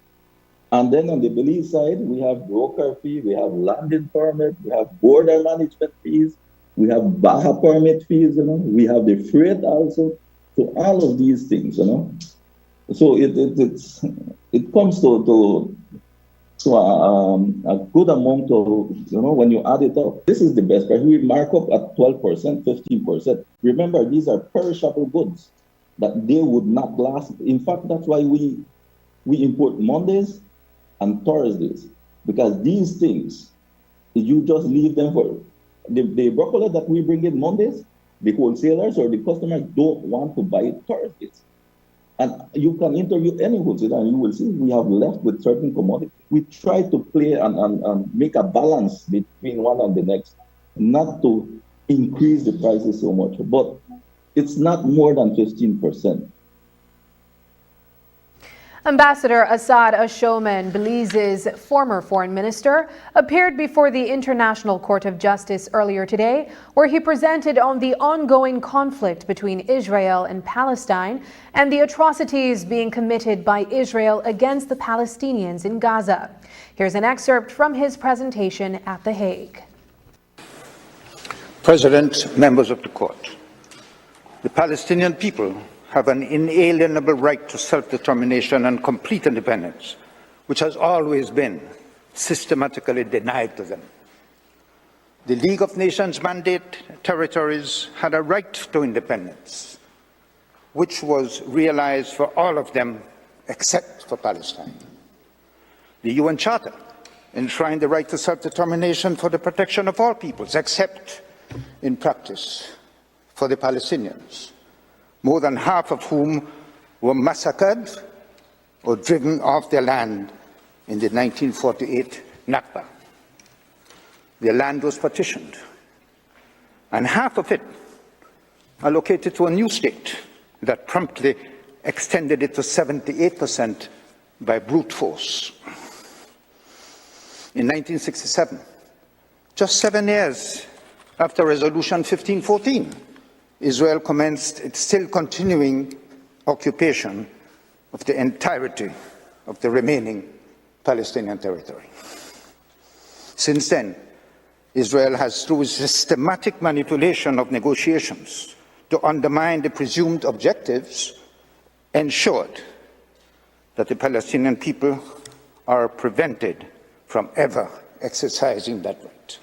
And then on the Belize side, we have broker fee, we have landing permit, we have border management fees, we have Baja permit fees, you know, we have the freight also. So all of these things, you know. So it comes to a good amount of, you know, when you add it up, this is the best price. We mark up at 12%, 15%. Remember, these are perishable goods that they would not last. In fact, that's why we import Mondays and Thursdays, because these things, you just leave them for the broccoli that we bring in Mondays. The wholesalers or the customers don't want to buy it Thursdays. And you can interview any wholesaler and you will see we have left with certain commodities. We try to play and make a balance between one and the next, not to increase the prices so much, but it's not more than 15%. Ambassador Assad Ashoman, Belize's former foreign minister, appeared before the International Court of Justice earlier today, where he presented on the ongoing conflict between Israel and Palestine and the atrocities being committed by Israel against the Palestinians in Gaza. Here's an excerpt from his presentation at The Hague. President, members of the court, the Palestinian people have an inalienable right to self-determination and complete independence, which has always been systematically denied to them. The League of Nations mandate territories had a right to independence, which was realized for all of them except for Palestine. The UN Charter enshrined the right to self-determination for the protection of all peoples, except in practice for the Palestinians, more than half of whom were massacred or driven off their land in the 1948 Nakba. Their land was partitioned, and half of it allocated to a new state that promptly extended it to 78% by brute force. In 1967, just 7 years after Resolution 1514, Israel commenced its still continuing occupation of the entirety of the remaining Palestinian territory. Since then, Israel has, through systematic manipulation of negotiations to undermine the presumed objectives, ensured that the Palestinian people are prevented from ever exercising that right.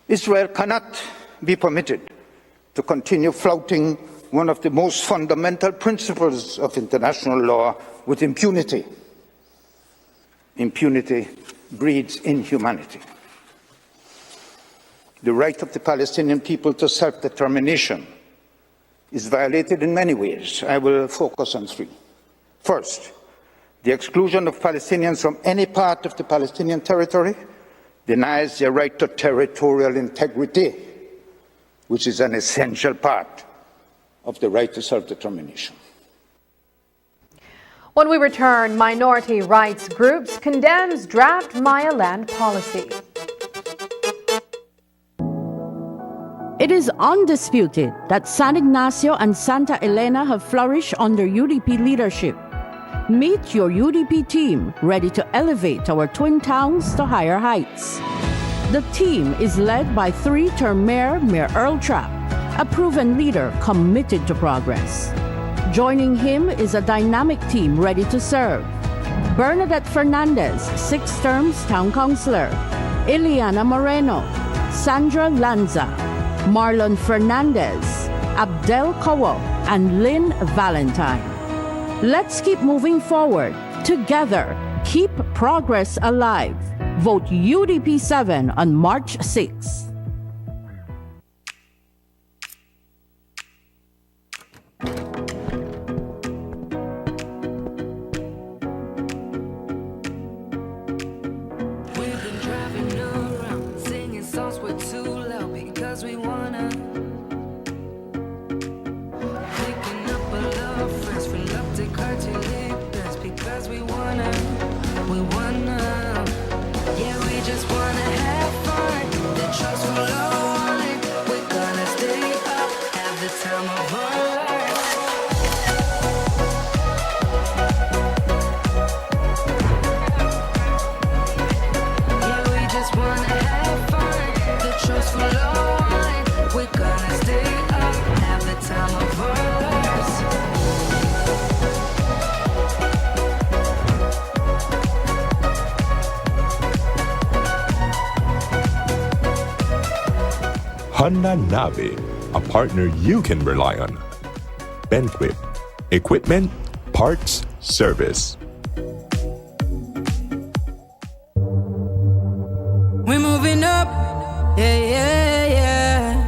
Israel cannot be permitted to continue flouting one of the most fundamental principles of international law with impunity. Impunity breeds inhumanity. The right of the Palestinian people to self-determination is violated in many ways. I will focus on three. First, the exclusion of Palestinians from any part of the Palestinian territory denies their right to territorial integrity, which is an essential part of the right to self-determination. When we return, minority rights groups condemns draft Maya land policy. It is undisputed that San Ignacio and Santa Elena have flourished under UDP leadership. Meet your UDP team ready to elevate our twin towns to higher heights. The team is led by three-term Mayor Earl Trapp, a proven leader committed to progress. Joining him is a dynamic team ready to serve. Bernadette Fernandez, 6 terms town councillor. Ileana Moreno, Sandra Lanza, Marlon Fernandez, Abdel Kawo, and Lynn Valentine. Let's keep moving forward. Together, keep progress alive. Vote UDP 7 on March 6th. Honda Nave, a partner you can rely on. Benquip, equipment, parts, service. We're moving up, yeah.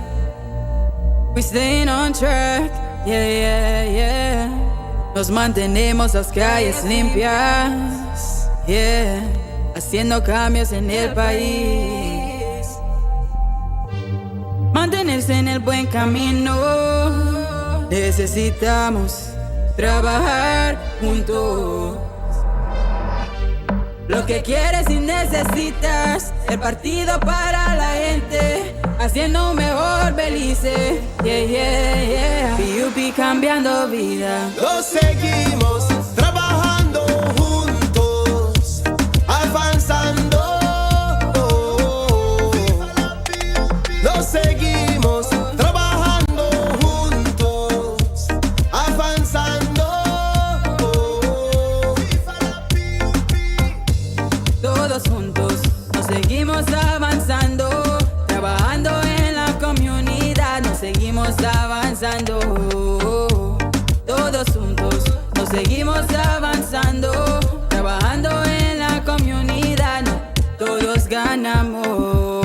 We're staying on track, yeah. Nos mantenemos las calles limpias, yeah. Haciendo cambios en el país. Mantenerse en el buen camino. Necesitamos trabajar juntos. Lo que quieres y necesitas, el partido para la gente, haciendo un mejor Belice, yeah. PUP cambiando vida. Lo seguimos trabajando juntos, avanzando. Lo seguimos trabajando juntos, avanzando. Todos juntos nos seguimos avanzando, trabajando en la comunidad, nos seguimos avanzando. Todos juntos nos seguimos avanzando, trabajando en la comunidad, todos ganamos.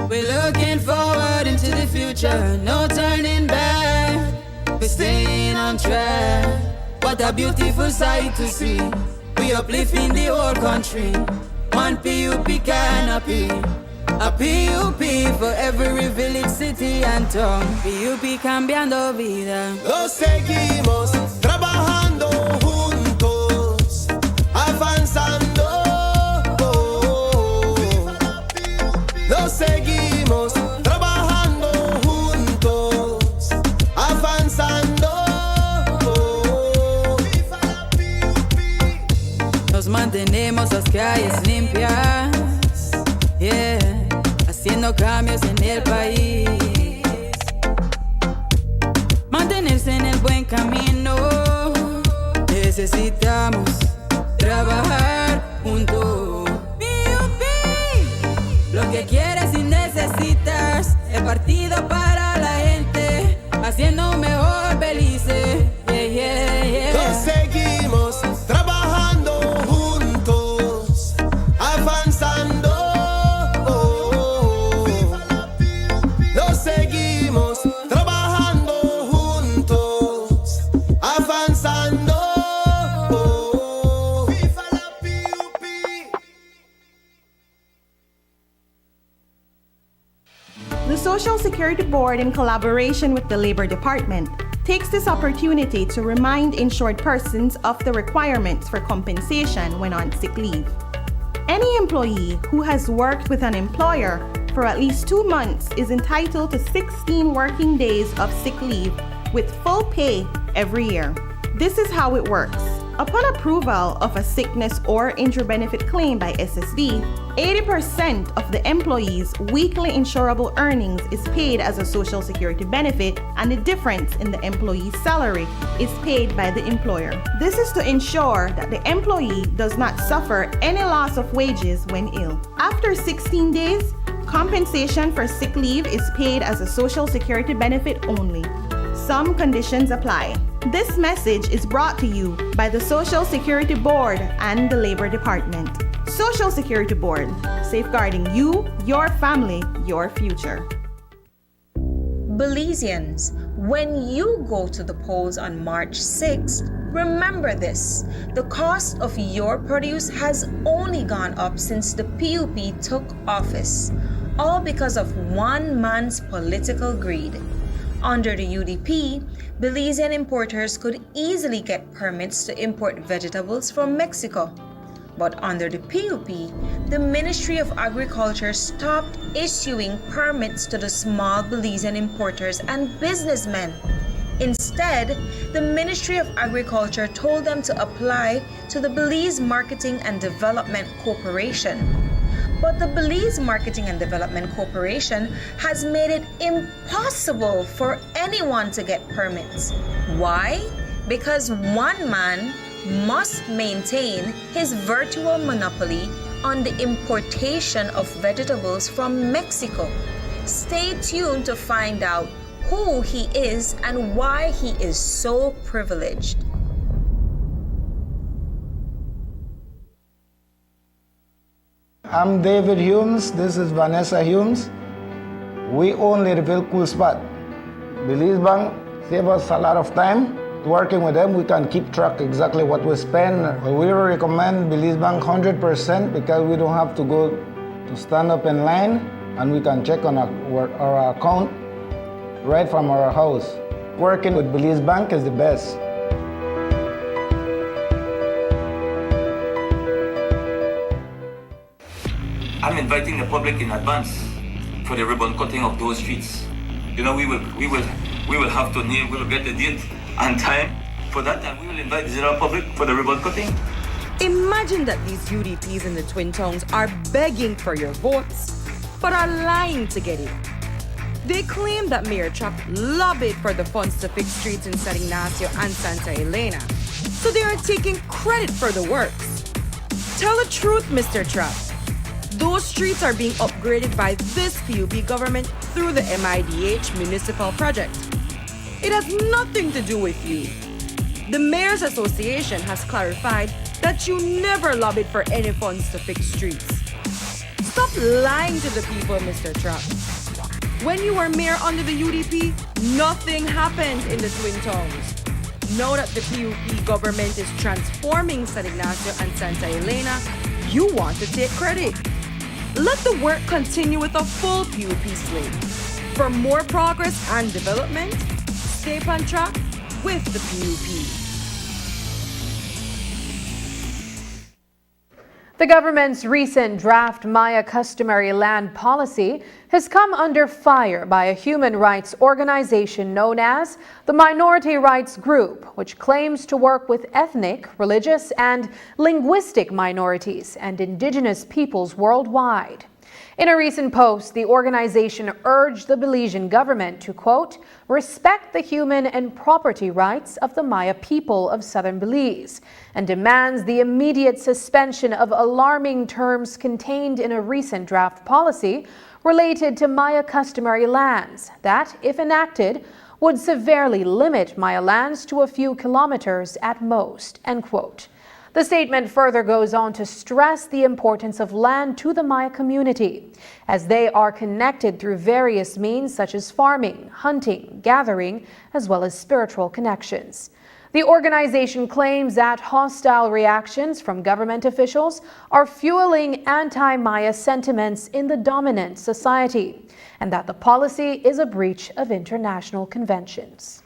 We're looking forward into the future, no turning back. We're staying on track. What a beautiful sight to see. We uplifting the whole country. One PUP canopy. A PUP for every village, city and town. PUP cambiando vida. Lo seguimos trabajando juntos, avanzando. Lo seguimos trabajando juntos, avanzando. Nos mantenemos las calles limpias, yeah, haciendo cambios en el país. Mantenerse en el buen camino. Necesitamos trabajar juntos. Lo que quieres y necesitas, el partido para la gente, haciendo un mejor Belice, yeah. Lo seguimos trabajando juntos, avanzando. Lo seguimos trabajando juntos, avanzando. The Social Security Board, in collaboration with the Labor Department, takes this opportunity to remind insured persons of the requirements for compensation when on sick leave. Any employee who has worked with an employer for at least 2 months is entitled to 16 working days of sick leave with full pay every year. This is how it works. Upon approval of a sickness or injury benefit claim by SSD, 80% of the employee's weekly insurable earnings is paid as a Social Security benefit, and the difference in the employee's salary is paid by the employer. This is to ensure that the employee does not suffer any loss of wages when ill. After 16 days, Compensation for sick leave is paid as a Social Security benefit only. Some conditions apply. This message is brought to you by the Social Security Board and the Labor Department. Social Security Board, safeguarding you, your family, your future. Belizeans, when you go to the polls on March 6th, remember this: the cost of your produce has only gone up since the PUP took office, all because of one man's political greed. Under the UDP, Belizean importers could easily get permits to import vegetables from Mexico. But under the PUP, the Ministry of Agriculture stopped issuing permits to the small Belizean importers and businessmen. Instead, the Ministry of Agriculture told them to apply to the Belize Marketing and Development Corporation. But the Belize Marketing and Development Corporation has made it impossible for anyone to get permits. Why? Because one man must maintain his virtual monopoly on the importation of vegetables from Mexico. Stay tuned to find out who he is and why he is so privileged. I'm David Humes, this is Vanessa Humes. We only reveal cool spot. Belize Bank save us a lot of time. Working with them, we can keep track exactly what we spend. We recommend Belize Bank 100% because we don't have to go to stand up in line, and we can check on our account right from our house. Working with Belize Bank is the best. I'm inviting the public in advance for the ribbon cutting of those streets. You know, we will have to name, we'll get the date and time for that, and we will invite the general public for the ribbon cutting. Imagine that these UDPs in the Twin Towns are begging for your votes, but are lying to get it. They claim that Mayor Trapp lobbied for the funds to fix streets in San Ignacio and Santa Elena, so they are taking credit for the works. Tell the truth, Mr. Trapp. Those streets are being upgraded by this PUP government through the MIDH municipal project. It has nothing to do with you. The Mayor's Association has clarified that you never lobbied for any funds to fix streets. Stop lying to the people, Mr. Trapp. When you were mayor under the UDP, nothing happened in the Twin Towns. Now that the PUP government is transforming San Ignacio and Santa Elena, you want to take credit. Let the work continue with a full PUP slate. For more progress and development, stay on track with the PUP. The government's recent draft Maya customary land policy has come under fire by a human rights organization known as the Minority Rights Group, which claims to work with ethnic, religious, and linguistic minorities and indigenous peoples worldwide. In a recent post, the organization urged the Belizean government to, quote, respect the human and property rights of the Maya people of southern Belize, and demands the immediate suspension of alarming terms contained in a recent draft policy related to Maya customary lands that, if enacted, would severely limit Maya lands to a few kilometers at most, end quote. The statement further goes on to stress the importance of land to the Maya community, as they are connected through various means such as farming, hunting, gathering, as well as spiritual connections. The organization claims that hostile reactions from government officials are fueling anti-Maya sentiments in the dominant society, and that the policy is a breach of international conventions.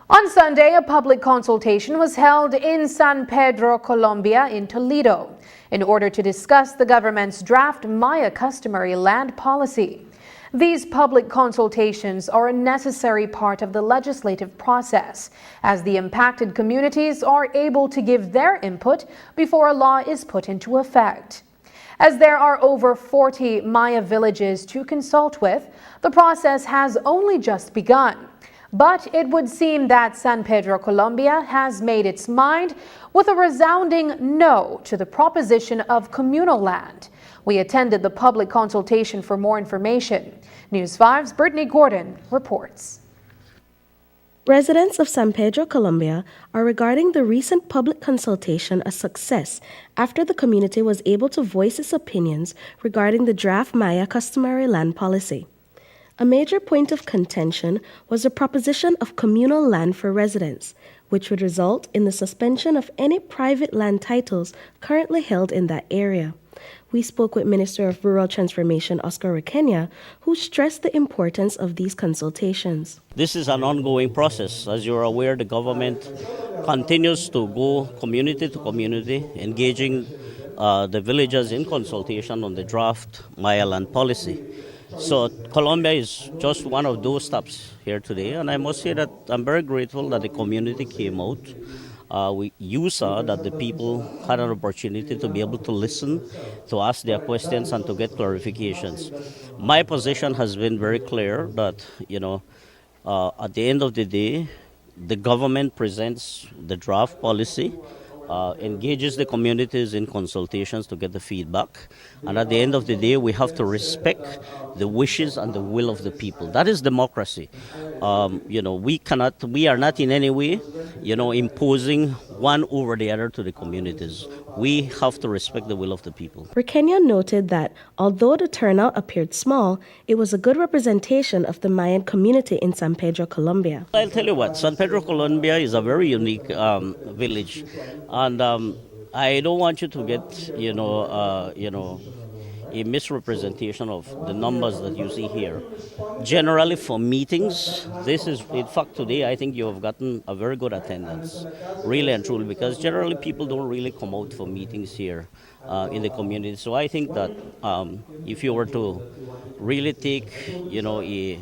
On Sunday, a public consultation was held in San Pedro, Colombia, in Toledo, in order to discuss the government's draft Maya customary land policy. These public consultations are a necessary part of the legislative process, as the impacted communities are able to give their input before a law is put into effect. As there are over 40 Maya villages to consult with, the process has only just begun. But it would seem that San Pedro, Colombia has made its mind with a resounding no to the proposition of communal land. We attended the public consultation for more information. News 5's Brittany Gordon reports. Residents of San Pedro, Colombia are regarding the recent public consultation a success after the community was able to voice its opinions regarding the draft Maya customary land policy. A major point of contention was the proposition of communal land for residents, which would result in the suspension of any private land titles currently held in that area. We spoke with Minister of Rural Transformation Oscar Requena, who stressed the importance of these consultations. This is an ongoing process. As you're aware, the government continues to go community to community, engaging the villagers in consultation on the draft Maya land policy. So Colombia is just one of those steps here today, and I must say that I'm very grateful that the community came out. You saw that the people had an opportunity to be able to listen, to ask their questions, and to get clarifications. My position has been very clear that, at the end of the day, the government presents the draft policy, engages the communities in consultations to get the feedback. And at the end of the day, we have to respect the wishes and the will of the people. That is democracy. We are not in any way, imposing one over the other to the communities. We have to respect the will of the people. Requena noted that although the turnout appeared small, it was a good representation of the Mayan community in San Pedro, Colombia. I'll tell you what, San Pedro, Colombia is a very unique village. And I don't want you to get, a misrepresentation of the numbers that you see here. Generally, for meetings, in fact, today I think you have gotten a very good attendance, really and truly, because generally people don't really come out for meetings here in the community. So I think that if you were to really take, a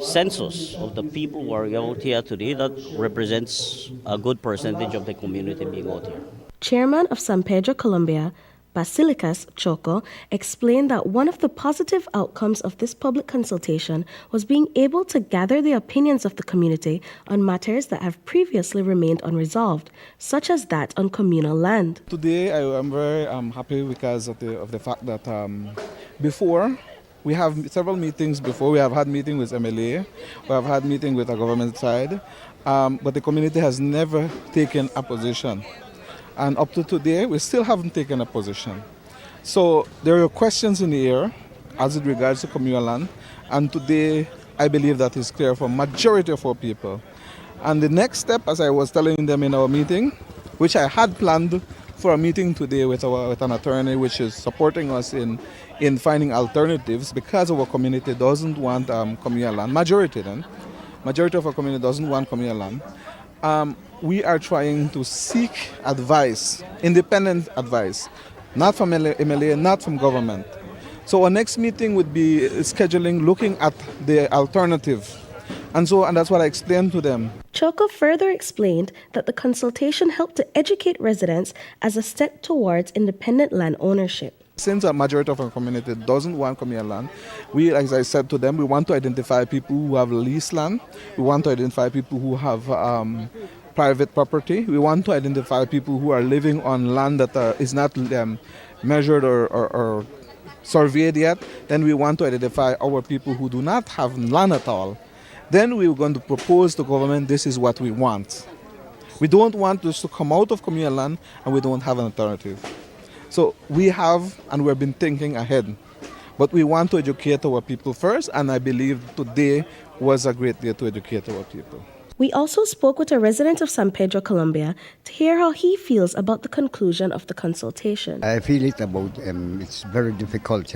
census of the people who are out here today, that represents a good percentage of the community being out here. Chairman of San Pedro, Colombia, Basilicas Choco, explained that one of the positive outcomes of this public consultation was being able to gather the opinions of the community on matters that have previously remained unresolved, such as that on communal land. Today I am very happy because of the fact that before, we have several meetings before. We have had meetings with MLA, we have had meetings with the government side, but the community has never taken a position. And up to today, we still haven't taken a position. So there are questions in the air as it regards to communal land, and today I believe that is clear for majority of our people. And the next step, as I was telling them in our meeting, which I had planned for a meeting today with an attorney which is supporting us in finding alternatives, because our community doesn't want communal land. Majority of our community doesn't want communal land. We are trying to seek advice, independent advice, not from MLA, not from government. So our next meeting would be scheduling, looking at the alternative. And that's what I explained to them. Choco further explained that the consultation helped to educate residents as a step towards independent land ownership. Since a majority of our community doesn't want communal land, we, as I said to them, we want to identify people who have leased land. We want to identify people who have private property. We want to identify people who are living on land that is not measured or surveyed yet. Then we want to identify our people who do not have land at all. Then we're going to propose to government, this is what we want. We don't want this to come out of communal land and we don't have an alternative. So we have, and we've been thinking ahead. But we want to educate our people first, and I believe today was a great day to educate our people. We also spoke with a resident of San Pedro, Colombia, to hear how he feels about the conclusion of the consultation. I feel it about, it's very difficult,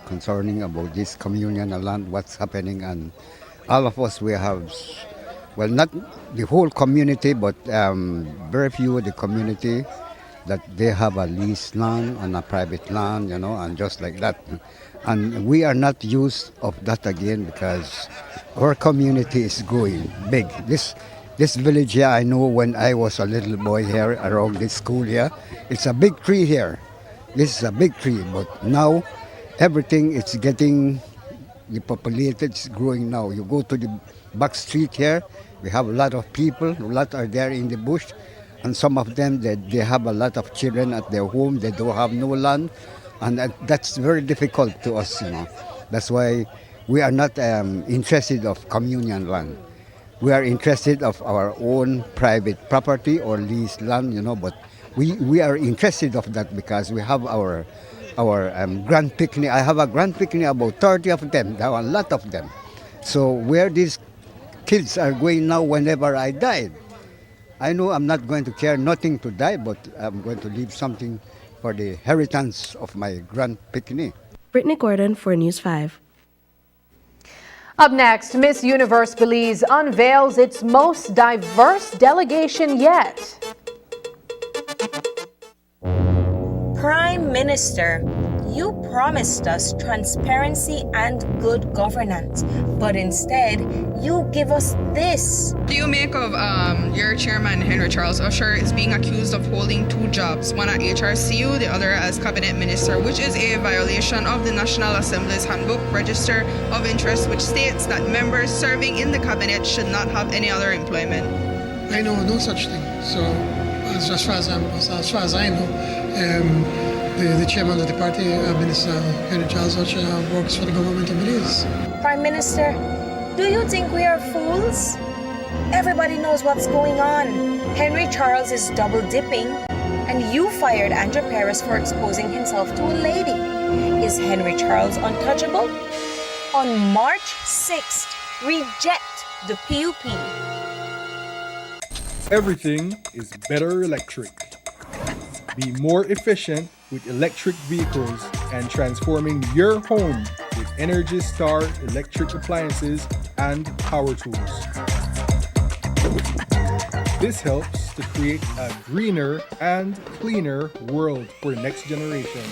concerning about this communion of land, what's happening, and all of us, we have, well, not the whole community, but very few of the community that they have a leased land and a private land, and just like that. And we are not used of that again because our community is growing big. This village here, I know when I was a little boy here around this school here, it's a big tree here. This is a big tree, but now everything is getting the population is growing now. You go to the back street here, we have a lot of people, a lot are there in the bush, and some of them, they have a lot of children at their home, they don't have no land, and that's very difficult to us, you know. That's why we are not interested of communion land. We are interested of our own private property or leased land, you know, but we are interested of that because we have our grand picnic. I have a grand picnic, about 30 of them. There are a lot of them. So where these kids are going now whenever I die, I know I'm not going to care nothing to die, but I'm going to leave something for the inheritance of my grand picnic. Brittany Gordon for News 5. Up next, Miss Universe Belize unveils its most diverse delegation yet. Prime Minister, you promised us transparency and good governance, but instead, you give us this. Do you make of your chairman, Henry Charles Usher, is being accused of holding two jobs, one at HRCU, the other as cabinet minister, which is a violation of the National Assembly's Handbook Register of Interest, which states that members serving in the cabinet should not have any other employment? I know no such thing. So, as far as I know, the chairman of the party, Minister Henry Charles Usher, works for the government of Belize. Prime Minister, do you think we are fools? Everybody knows what's going on. Henry Charles is double dipping, and you fired Andrew Perez for exposing himself to a lady. Is Henry Charles untouchable? On March 6th, reject the PUP. Everything is better electric. Be more efficient with electric vehicles and transforming your home with Energy Star electric appliances and power tools. This helps to create a greener and cleaner world for the next generation.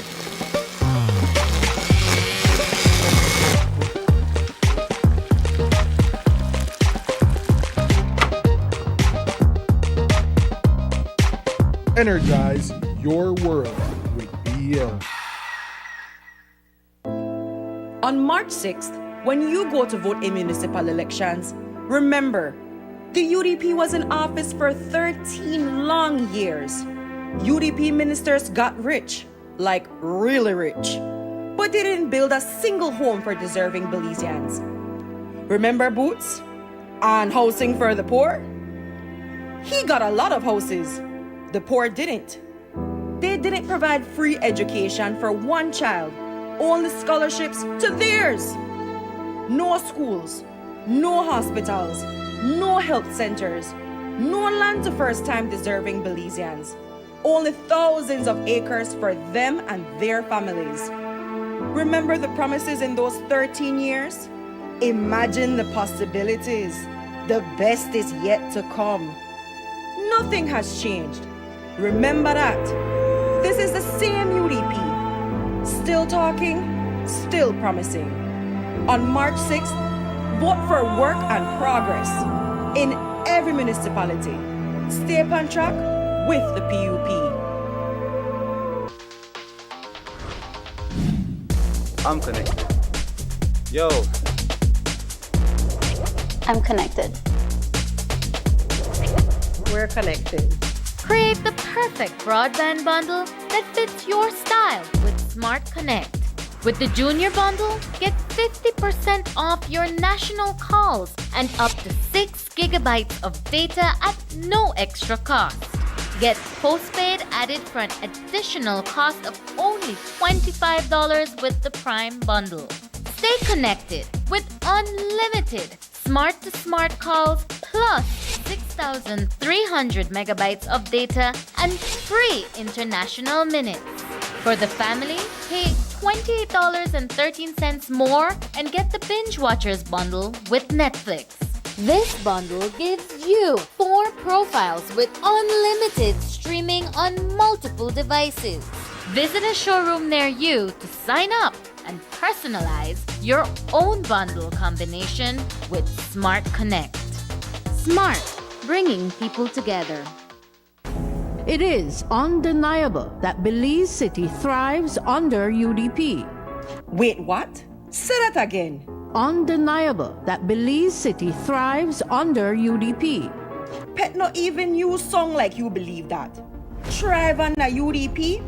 Energize your world with BL. On March 6th, when you go to vote in municipal elections, remember, the UDP was in office for 13 long years. UDP ministers got rich, like really rich, but they didn't build a single home for deserving Belizeans. Remember Boots? And housing for the poor? He got a lot of houses. The poor didn't. They didn't provide free education for one child, only scholarships to theirs. No schools, no hospitals, no health centers, no land to first-time deserving Belizeans. Only thousands of acres for them and their families. Remember the promises in those 13 years? Imagine the possibilities. The best is yet to come. Nothing has changed. Remember that. This is the same UDP. Still talking, still promising. On March 6th, vote for work and progress in every municipality. Stay on track with the PUP. I'm connected. Yo. I'm connected. We're connected. Create the perfect broadband bundle that fits your style with Smart Connect. With the Junior Bundle, get 50% off your national calls and up to 6 gigabytes of data at no extra cost. Get postpaid added for an additional cost of only $25 with the Prime Bundle. Stay connected with unlimited smart-to-smart calls plus 6,300 megabytes of data and free international minutes. For the family, pay $28.13 more and get the Binge Watchers bundle with Netflix. This bundle gives you 4 profiles with unlimited streaming on multiple devices. Visit a showroom near you to sign up and personalize your own bundle combination with Smart Connect. Smart, bringing people together. It is undeniable that Belize City thrives under UDP. Wait, what? Say that again. undeniable that Belize City thrives under UDP. Pet not even you song like you believe that. Thrive on the UDP?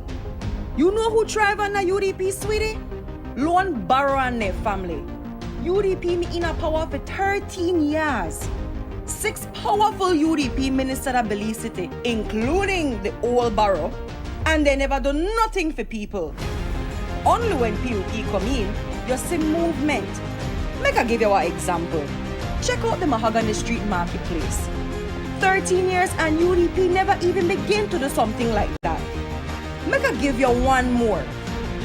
You know who thrive on the UDP, sweetie? Loan Barrow and their family. UDP me in a power for 13 years. 6 powerful UDP ministers of Belize City, including the old Barrow, and they never do nothing for people. Only when PUP come in, you see movement. Make I give you an example. Check out the Mahogany Street Marketplace. 13 years and UDP never even begin to do something like that. Make I give you one more.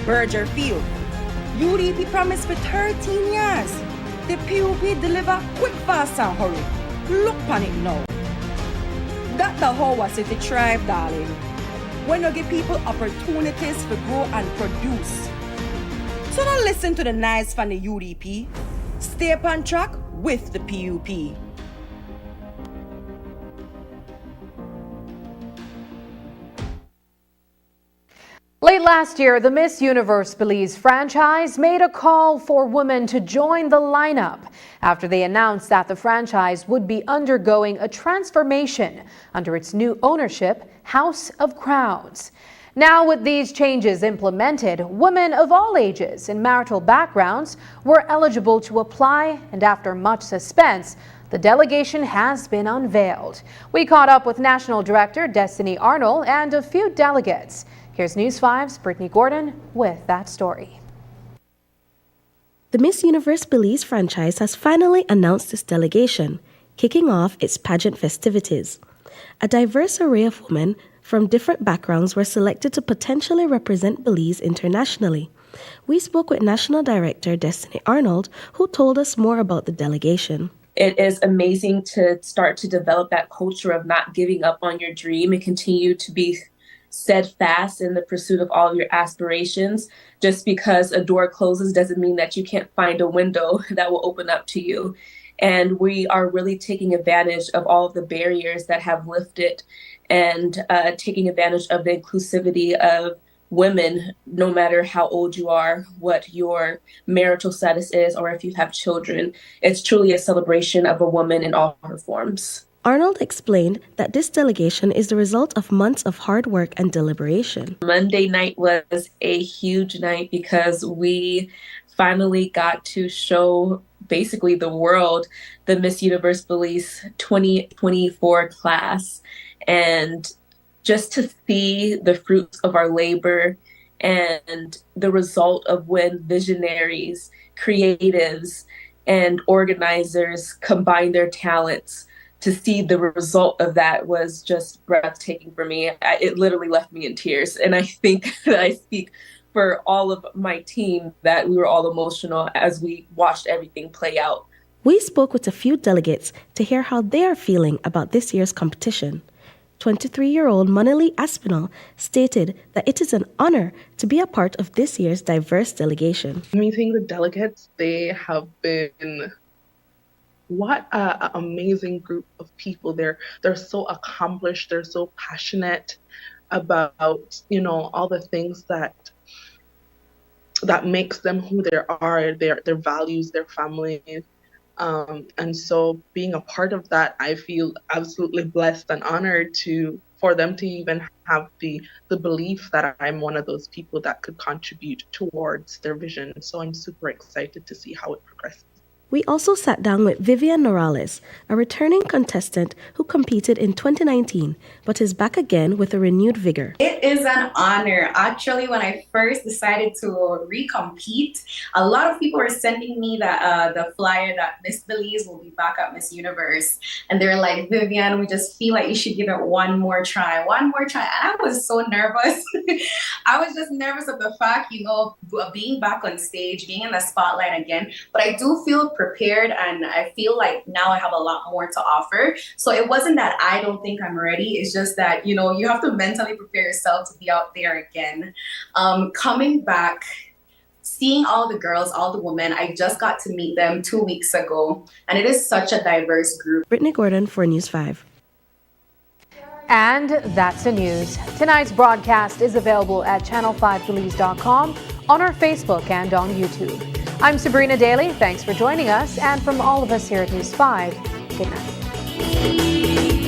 Berger Field. UDP promised for 13 years. The PUP deliver quick, fast and hurry. Look on it now. That's the whole city thrive, darling. When you give people opportunities to grow and produce. So don't listen to the noise from the UDP. Stay up on track with the PUP. Late last year, the Miss Universe Belize franchise made a call for women to join the lineup after they announced that the franchise would be undergoing a transformation under its new ownership, House of Crowns. Now, with these changes implemented, women of all ages and marital backgrounds were eligible to apply, and after much suspense, the delegation has been unveiled. We caught up with National Director Destiny Arnold and a few delegates. Here's News 5's Brittany Gordon with that story. The Miss Universe Belize franchise has finally announced its delegation, kicking off its pageant festivities. A diverse array of women from different backgrounds were selected to potentially represent Belize internationally. We spoke with National Director Destiny Arnold, who told us more about the delegation. It is amazing to start to develop that culture of not giving up on your dream and continue to be steadfast in the pursuit of all of your aspirations. Just because a door closes doesn't mean that you can't find a window that will open up to you. And we are really taking advantage of all of the barriers that have lifted and taking advantage of the inclusivity of women, no matter how old you are, what your marital status is, or if you have children. It's truly a celebration of a woman in all her forms. Arnold explained that this delegation is the result of months of hard work and deliberation. Monday night was a huge night because we finally got to show basically the world the Miss Universe Belize 2024 class. And just to see the fruits of our labor and the result of when visionaries, creatives, and organizers combine their talents, to see the result of that was just breathtaking for me. It literally left me in tears. And I think that I speak for all of my team that we were all emotional as we watched everything play out. We spoke with a few delegates to hear how they are feeling about this year's competition. 23-year-old Monali Aspinall stated that it is an honor to be a part of this year's diverse delegation. Meeting the delegates, they have been what an amazing group of people. They're so accomplished, they're so passionate about, all the things that makes them who they are, their values, their family. And so being a part of that, I feel absolutely blessed and honored for them to even have the belief that I'm one of those people that could contribute towards their vision. So I'm super excited to see how it progresses. We also sat down with Vivian Norales, a returning contestant who competed in 2019, but is back again with a renewed vigor. It is an honor. Actually, when I first decided to recompete, a lot of people were sending me the flyer that Miss Belize will be back at Miss Universe. And they're like, Vivian, we just feel like you should give it one more try. And I was so nervous. I was just nervous of the fact, being back on stage, being in the spotlight again. But I do feel prepared, and I feel like now I have a lot more to offer. So it wasn't that I don't think I'm ready. It's just that, you have to mentally prepare yourself to be out there again. Coming back, seeing all the girls, all the women, I just got to meet them 2 weeks ago. And it is such a diverse group. Brittany Gordon for News 5. And that's the news. Tonight's broadcast is available at channel5belize.com, on our Facebook and on YouTube. I'm Sabrina Daly. Thanks for joining us. And from all of us here at News 5, good night.